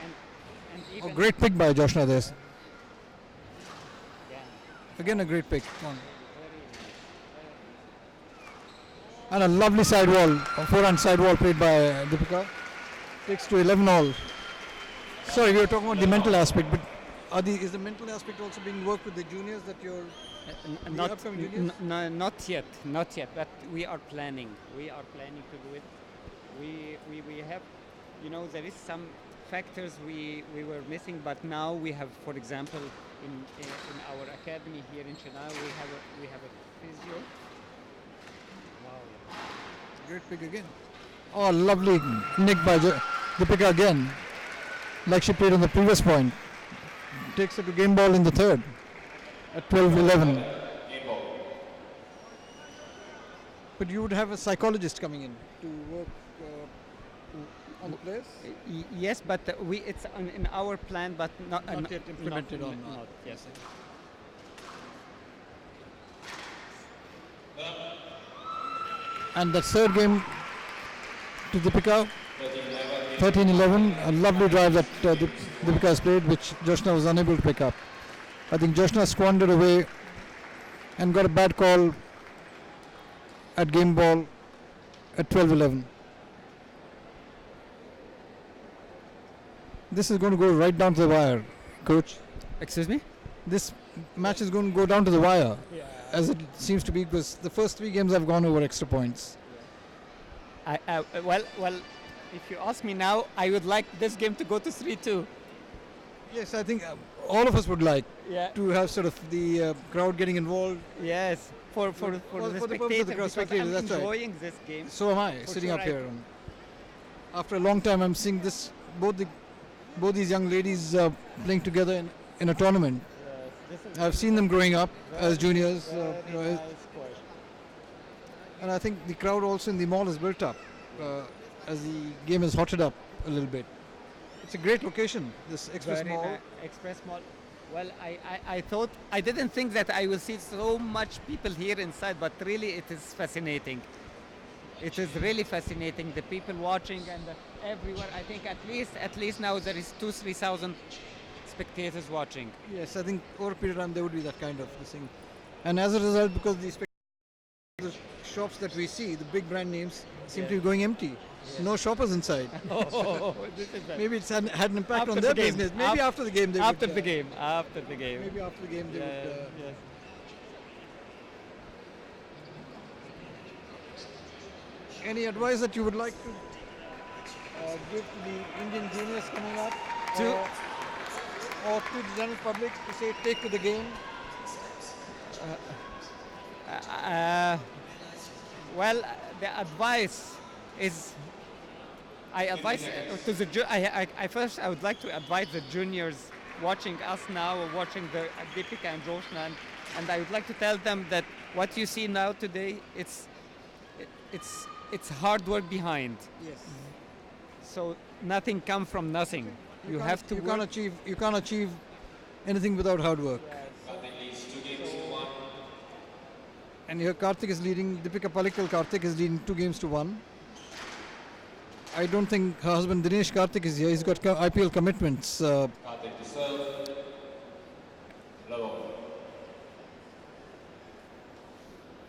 and even Great pick by Joshna there. yeah, Again a great pick. Come on. And a lovely sidewall, a forehand sidewall played by Dipika. Takes to 11 all. Sorry, we were talking about the mental aspect, but is the mental aspect also being worked with the juniors that you're... not upcoming juniors? not yet, but we are planning to do it. We have, there is some factors we were missing, but now we have, for example, in our academy here in Chennai, we have a physio. Wow. Great pick again. Oh, lovely nick by Dipika again. Like she played on the previous point. Takes her to game ball in the third at 12-11. Game ball. But you would have a psychologist coming in to work on the players? Yes, but it's in our plan, but not Yet implemented on. Not, yes. And the third game to Dipika, 13-11, a lovely drive that Dipika has played, which Joshna was unable to pick up. I think Joshna squandered away and got a bad call at game ball at 12-11. This is going to go right down to the wire, coach. Excuse me? This match is going to go down to the wire, as it seems to be, because the first three games have gone over extra points. Well, if you ask me now, I would like this game to go to 3-2. Yes, I think all of us would like Yeah. to have sort of the crowd getting involved. Yes. For For the the purpose of the spectator, crowd, because spectators, I'm that's right. enjoying this game. So am I, For sitting sure up here. After a long time, I'm seeing both these young ladies playing together in a tournament. I've seen them growing up as juniors, and I think the crowd also in the mall is built up as the game is hotted up a little bit. It's a great location, this Express Very Mall. Express Mall. Well, I didn't think that I will see so much people here inside, but really it is fascinating. It is really fascinating. The people watching and everywhere. I think at least now there is 2,000-3,000 spectators watching. Yes, I think over a period of time there would be that kind of thing. And as a result, because the shops that we see, the big brand names, seem to be going empty. No shoppers inside. This is bad. Maybe it's had an impact After on the their game. business. Maybe after the game they would. After the game. Maybe after the game they would. Yes. Any advice that you would like to give to the Indian juniors coming up, or to the general public to say take to the game? Well, the advice is, I advise to the I would like to advise the juniors watching us now, or watching the Dipika and Joshna, and I would like to tell them that what you see now today, it's hard work behind. Yes. So nothing comes from nothing. You have to You work. can't achieve anything without hard work. Nothing leads to And here Karthik is leading, Dipika Pallikal Karthik is leading 2-1. I don't think her husband Dinesh Karthik is here. He's got IPL commitments. Karthik to serve. Low.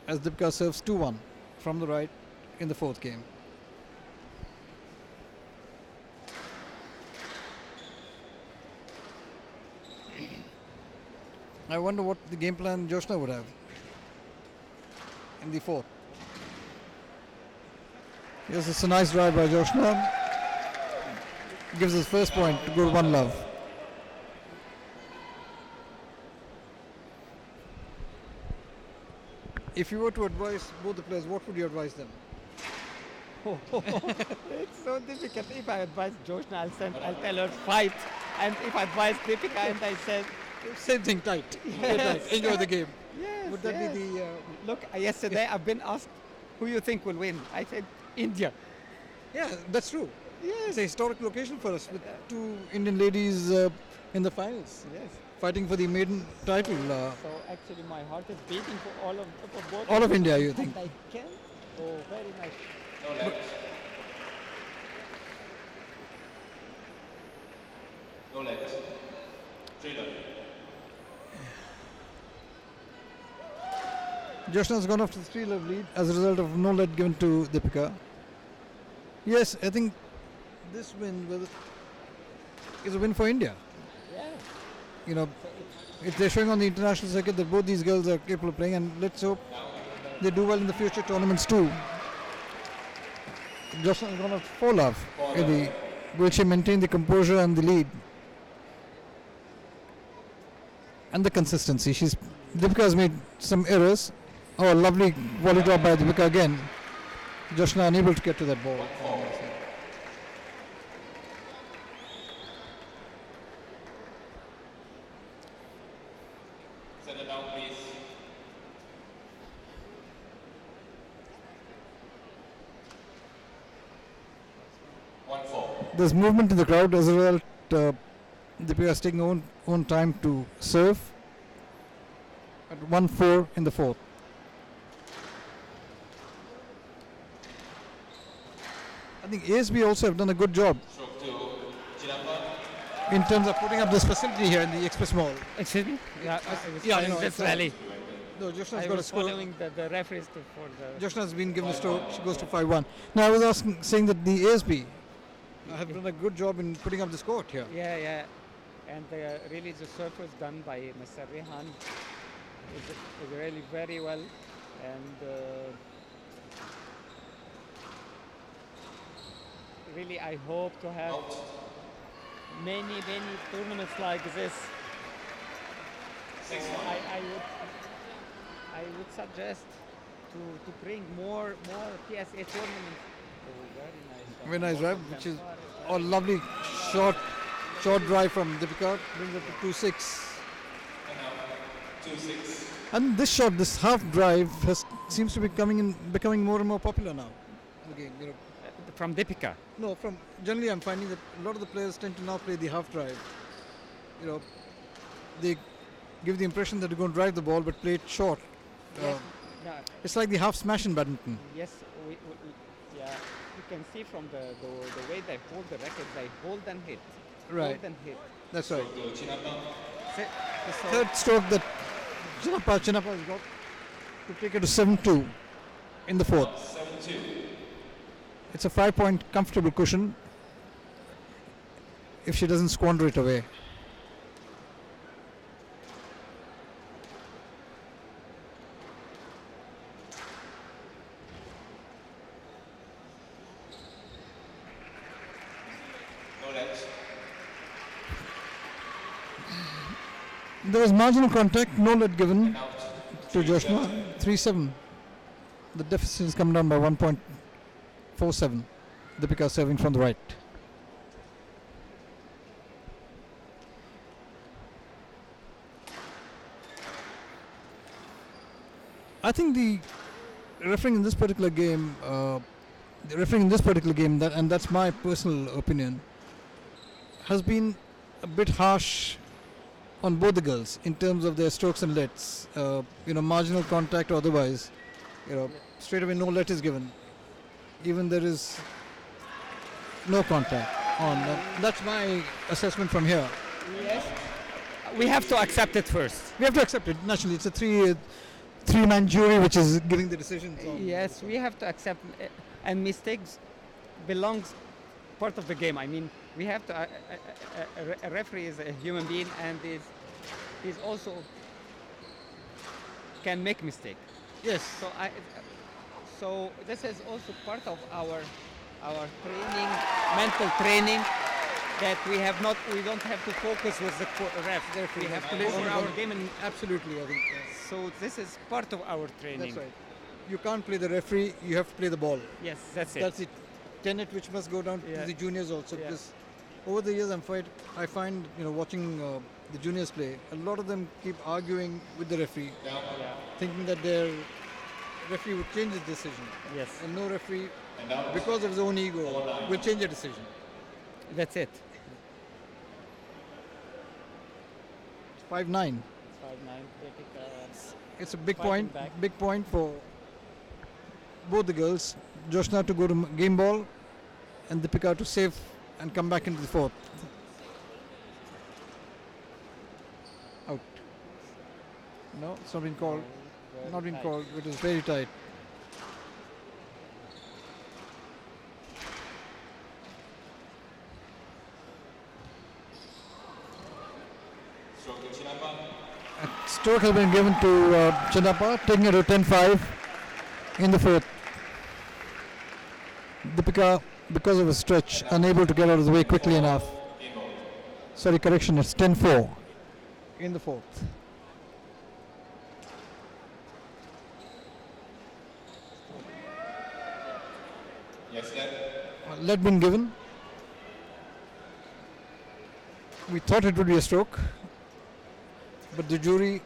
As Dipika serves 2-1 from the right in the fourth game. I wonder what the game plan Joshana would have in the fourth. Yes, it's a nice drive by Joshana. Gives his first point to go 1-love. If you were to advise both the players, what would you advise them? It's so difficult. If I advise Joshna, I'll tell her fight. And if I advise Dipika, and I said, Same thing, tight. Yes. Enjoy the game. yes, Would that yes. be the... Look, yesterday I've been asked who you think will win. I said India. yeah, that's true. Yes. It's a historic location for us with two Indian ladies in the finals, Yes. fighting for the maiden title. So actually my heart is beating for both. All of India, you think? And I can. Oh, very nice. No legs. No legs. 3-love. Joshna has gone off to the 3-love lead as a result of no lead given to Dipika. Yes, I think this win is a win for India. Yeah. You know, if they're showing on the international circuit that both these girls are capable of playing, and let's hope they do well in the future tournaments too. Joshna has gone off 4-love. Will she maintain the composure and the lead? And the consistency. Dipika has made some errors. Oh, lovely volley drop by Dipika again. Joshna unable to get to that ball. Set it down, please. There's movement in the crowd as a result. Dipika is taking own time to serve. At 1-4 in the fourth. I think ASB also have done a good job Stroke to Chinappa. in terms of putting up this facility here in the Express Mall. Excuse me? Yeah, I was Yeah, I following know, this I saw. rally. No, Joshna's I got a was score. following the referees for the... Joshna has been given a stroke. She goes to 5-1. Now I was saying that the ASB have done a good job in putting up this court here. Yeah, yeah. And really the serve was done by Mr. Rehan. Is really very well. And really I hope to have many tournaments like this. So I would suggest to bring more PSA tournaments. Oh, Very nice drive, which is a lovely short drive from Dipika, brings it to 2-6. 2-6. And this shot, this half drive, seems to be becoming more and more popular now. Again, you know, from Dipika. no, generally I'm finding that a lot of the players tend to now play the half drive. You know, they give the impression that they're going to drive the ball but play it short. Yes. No, It's like the half smash in badminton. yes, yeah. You can see from the way they hold the racket, they hold and hit. Right. Hold and hit. That's right. Stroke to Chinappa. So, Third stroke that Chinappa has got to take it to 7-2 in the fourth. 7-2. It's a 5-point comfortable cushion if she doesn't squander it away. No legs. There was marginal contact, no lead given Out. to Joshna. 3-7. The deficit has come down by 1.47. Dipika serving from the right. I think the refereeing in this particular game, and that's my personal opinion, has been a bit harsh on both the girls in terms of their strokes and lets. Marginal contact or otherwise, straight away no let is given. Even there is no contact on. That's my assessment from here. Yes. We have to accept it first. We have to accept it. Naturally, it's a three-man jury which is giving the decisions. Yes, we have to accept, and mistakes belongs part of the game. I mean, we have to. A referee is a human being, and is also can make mistake. Yes. So this is also part of our training, mental training, that we don't have to focus with the ref. We have to go for our game, and Absolutely, I think. so this is part of our training. That's right. You can't play the referee. You have to play the ball. Yes, that's it. That's it. Tenet which must go down Yeah. to the juniors also. Yeah. Because over the years, I find watching the juniors play, a lot of them keep arguing with the referee, Yeah. thinking that their referee would change his decision, Yes, and no referee, because of his own ego, will change a decision. that's it. 5-9. 5-9. It's a big Fighting point. back. Big point for both the girls. Joshana to go to game ball, and Dipika to save and come back into the fourth. Out. No, it's not been called. Not been called. It was very tight. Stroke to Chinappa. Stroke has been given to Chinappa, taking it to 10-5 in the fourth. Dipika, because of a stretch, unable to get out of the way quickly enough. Sorry, correction, it's 10-4 in the fourth. Yes, left. Let been given. We thought it would be a stroke, but the jury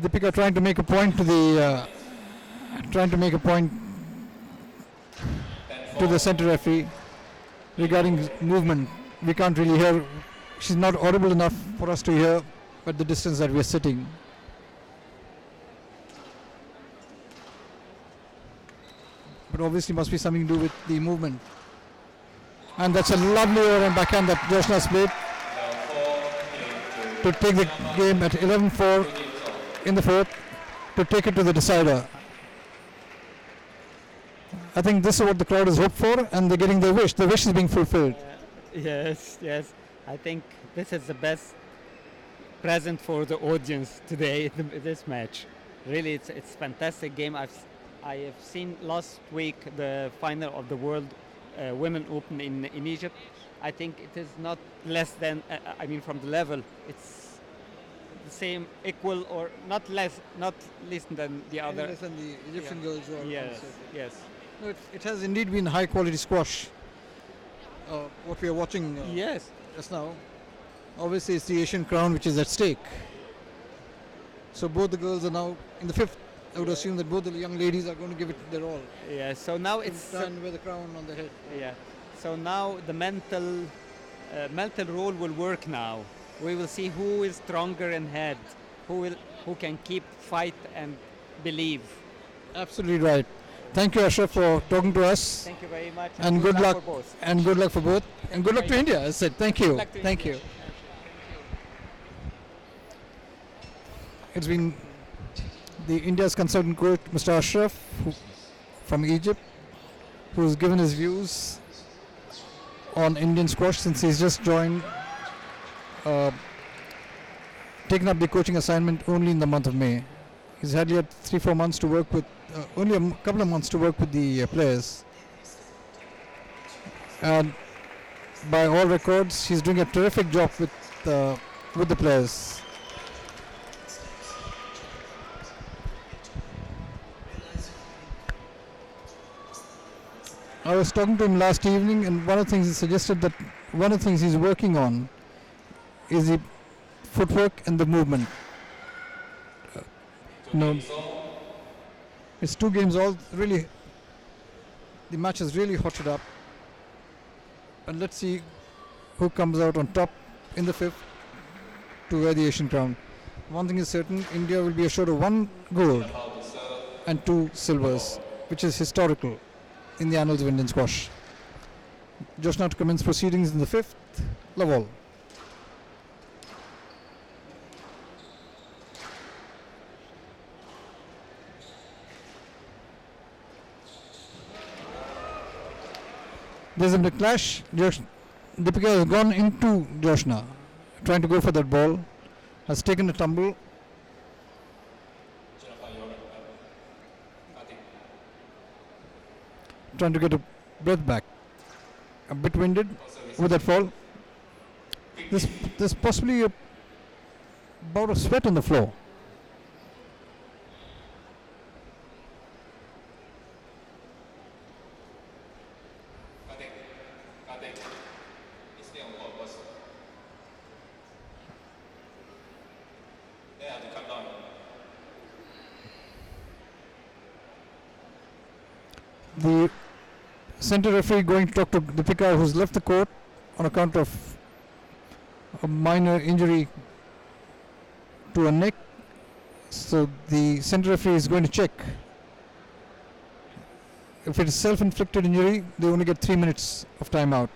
Dipika trying to make a point to the center referee regarding movement. We can't really hear. She's not audible enough for us to hear at the distance that we are sitting. But obviously must be something to do with the movement. And that's a lovely over and backhand that Joshana's played to take the game at 11-4 in the fourth, to take it to the decider. I think this is what the crowd has hoped for, and they're getting their wish. The wish is being fulfilled. Yes. I think this is the best present for the audience today. This match, really, it's fantastic game. I have seen last week the final of the World Women Open in Egypt. I think it is not less than. From the level, it's the same, equal, or not less than the other. Less than the Egyptian girls who are Yes. No, it has indeed been high quality squash. What we are watching Yes. just now. Obviously, it's the Asian crown which is at stake. So both the girls are now in the fifth. I would assume that both the young ladies are going to give it their all. Yeah. So now it's stand with the crown on the head. yeah. So now the mental role will work now. We will see who is stronger in head, who can keep fight and believe. Absolutely right. Thank you, Ashraf, for talking to us. Thank you very much. And good luck. for both. And good luck for both. And good luck to India, as I said. Thank you. Good luck to Thank India. you. It's been the India's consultant coach, Mr. Ashraf, from Egypt, who's given his views on Indian squash since he's just joined, taken up the coaching assignment only in the month of May. He's hardly had 3-4 months to work with, only a couple of months to work with the players. And by all records, he's doing a terrific job with the players. I was talking to him last evening, and one of the things he suggested that one of the things he's working on is the footwork and the movement. It's 2 games all. Really, the match has really hotted up. And let's see who comes out on top in the fifth to wear the Asian crown. One thing is certain, India will be assured of 1 gold and 2 silvers, which is historical in the annals of Indian squash. Joshana to commence proceedings in the fifth. Love all. There's a clash. Dipika has gone into Joshana, trying to go for that ball. Has taken a tumble. Chinappa, you're right. Karthik. Trying to get a breath back. A bit winded with that fall. There's possibly a bout of sweat on the floor. Karthik. Stay on court, boss. They have to come down. The center referee going to talk to Dipika, who's left the court on account of a minor injury to her neck. So the center referee is going to check. If it is self-inflicted injury, they only get 3 minutes of timeout.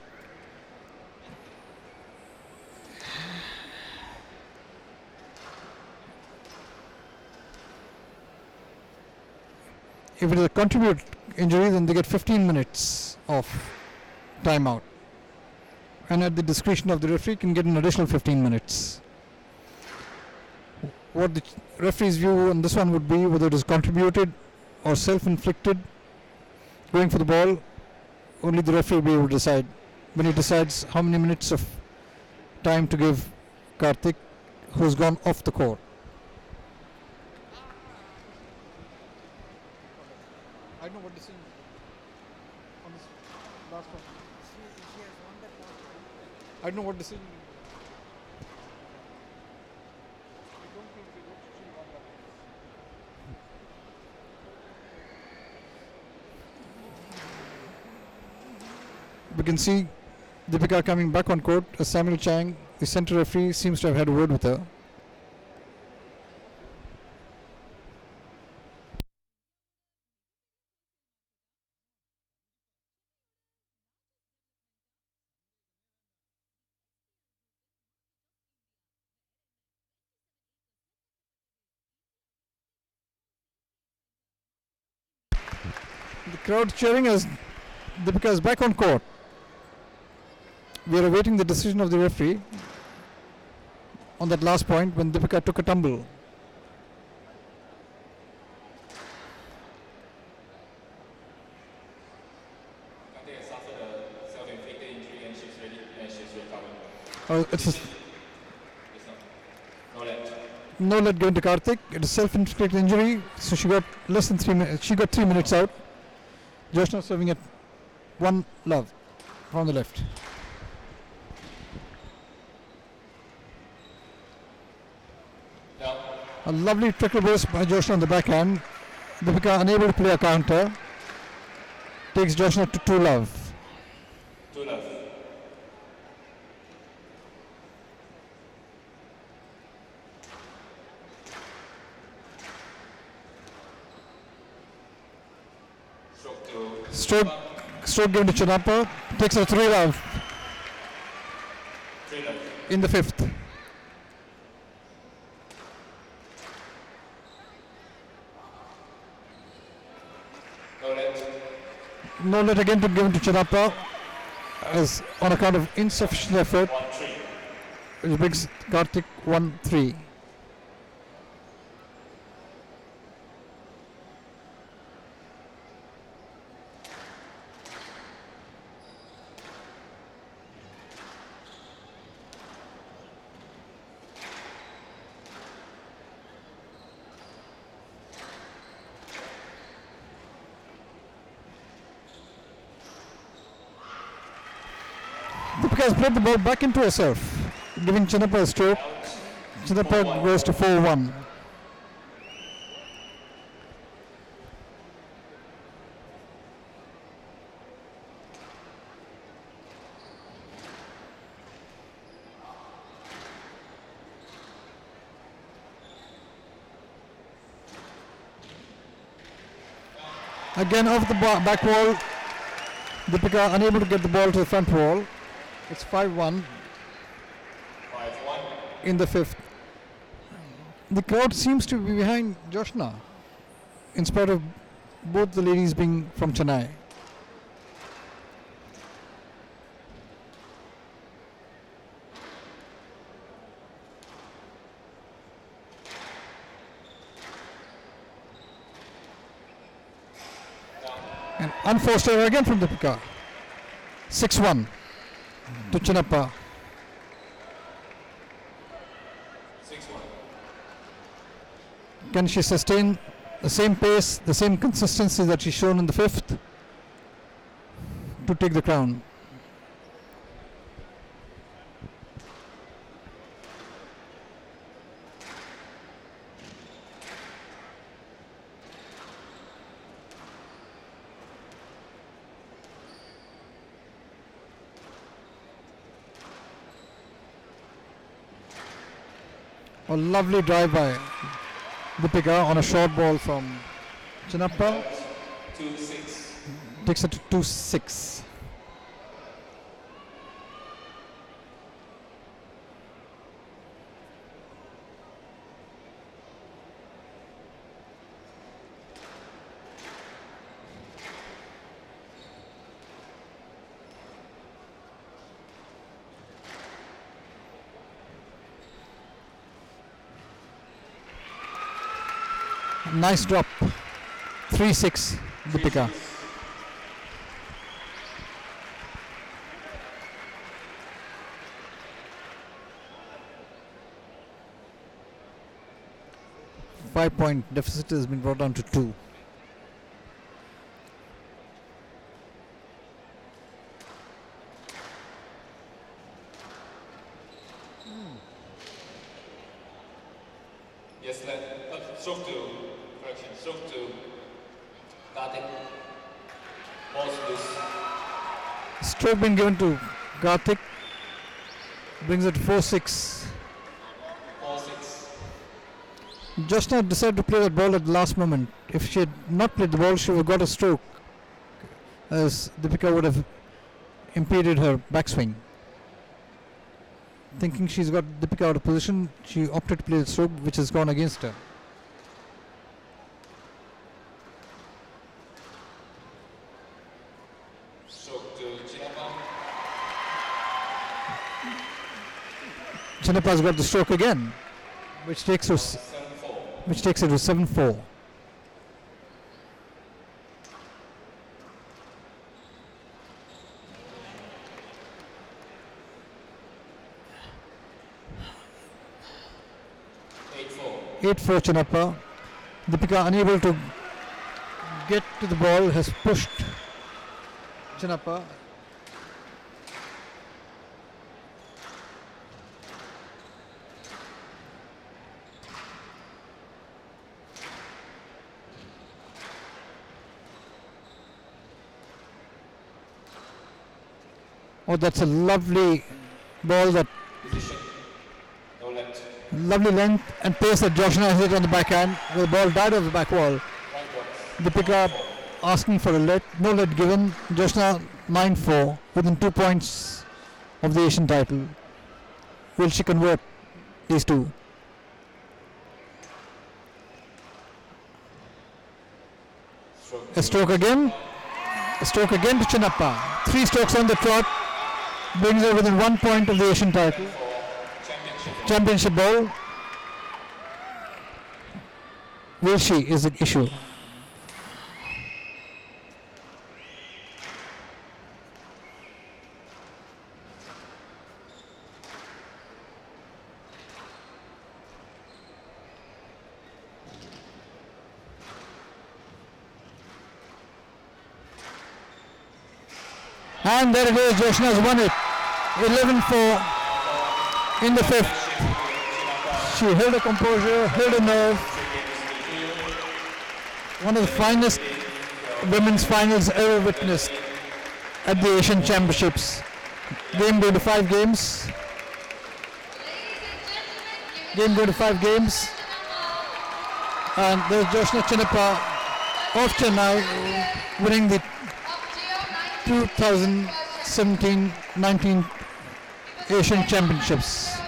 If it is a contribute injury, then they get 15 minutes of timeout. And at the discretion of the referee, can get an additional 15 minutes. What the referee's view on this one would be, whether it is contributed or self-inflicted, going for the ball, only the referee will be able to decide. When he decides how many minutes of time to give Karthik, who's gone off the court. I know what decision on this last one. She has won that last one. I don't know what decision. I don't think she won that. We can see Dipika coming back on court as Samuel Chang, the center referee, seems to have had a word with her. The crowd cheering as Dipika is back on court. We are awaiting the decision of the referee on that last point when Dipika took a tumble. Karthik has suffered a self-inflicted injury and she's ready and she's recovering. It's It's not. No let. no let go into Karthik. It is self-inflicted injury, so she got less than 3 minutes. She got 3 minutes out. Joshana serving at 1 love from the left. Down. A lovely trickle burst by Joshana on the backhand. Dipika unable to play a counter. Takes Joshana to 2 love. 2 love. Stroke to Stroke given to Chinappa. Takes a 3 love 3 love. in the fifth. No let. No let again to given to Chinappa as on account of insufficient effort, 1-3. which brings Karthik 1-3. Dipika has played the ball back into herself, giving Chinappa a stroke. Chinappa goes to 4-1. Again off the back wall. Dipika unable to get the ball to the front wall. It's 5-1 5-1. in the fifth. The crowd seems to be behind Joshana, in spite of both the ladies being from Chennai. And unforced error again from Dipika. 6-1 to Chinappa. 6-1. Can she sustain the same pace, the same consistency that she's shown in the fifth to take the crown? A lovely drive by Dipika on a short ball from Chinappa. 2-6. Takes it to 2-6. Nice drop. 3-6 Dipika. Five-point deficit has been brought down to 2. Yes, stroke 2. Correction, stroke 2. Karthik. Balls loose. Stroke been given to Karthik. Brings it to 4-6. 4-6. Joshana decided to play that ball at the last moment. If she had not played the ball, she would have got a stroke, as Dipika would have impeded her backswing. Thinking she's got Dipika out of position, she opted to play the stroke, which has gone against her. Stroke to Chinappa. Chinappa's got the stroke again, which takes her 7-4. which takes it to 7-4. Eight for Chinappa. Dipika unable to get to the ball, has pushed Chinappa. Oh, that's a lovely ball, that Position. No left. lovely length and pace that Joshana hit on the backhand. The ball died off the back wall. Right box. Dipika asking for a let, no let given. Joshana 9-4 within 2 points of the Asian title. Will she convert these two? Stroke A stroke again. A stroke again to Chinappa. 3 strokes on the trot. Brings her within 1 point of the Asian title. for championship. Championship ball. Will she is the issue. And there it is, Joshana's won it. 11-4 in the fifth. She held her composure, held her nerve. One of the finest women's finals ever witnessed at the Asian Championships. Game going to 5 games. Game going to 5 games. And there's Joshana Chinappa of Chennai, winning the 2017-19 Asian Championships.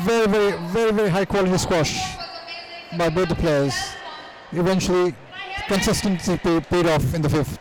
Very high quality squash by both the players. Eventually, consistency paid off in the fifth.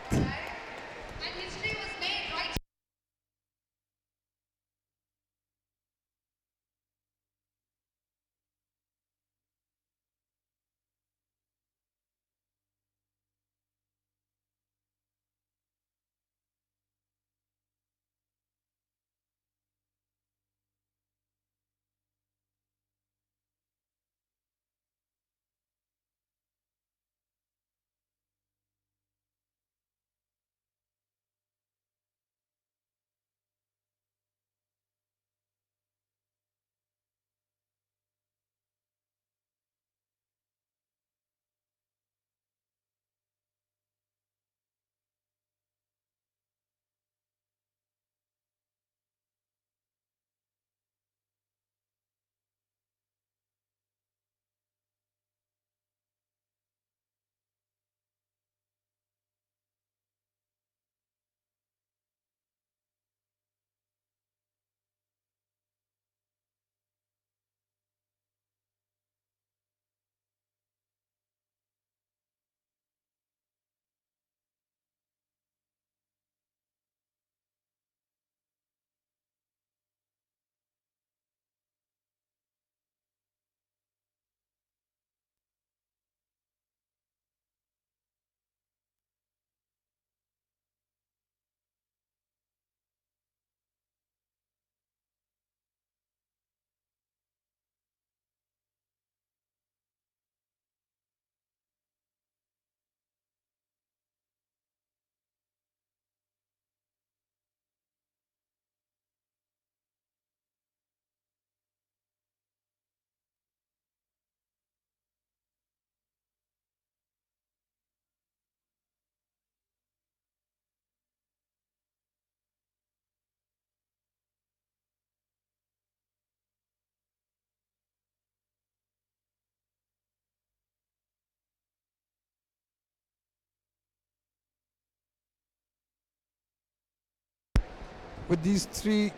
With these three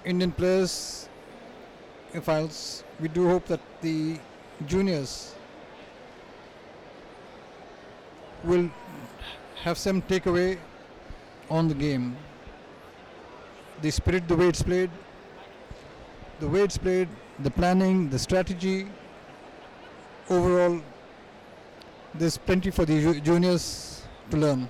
Indian players in finals, we do hope that the juniors will have some takeaway on the game. The spirit, the way it's played, the planning, the strategy. Overall, there's plenty for the juniors to learn.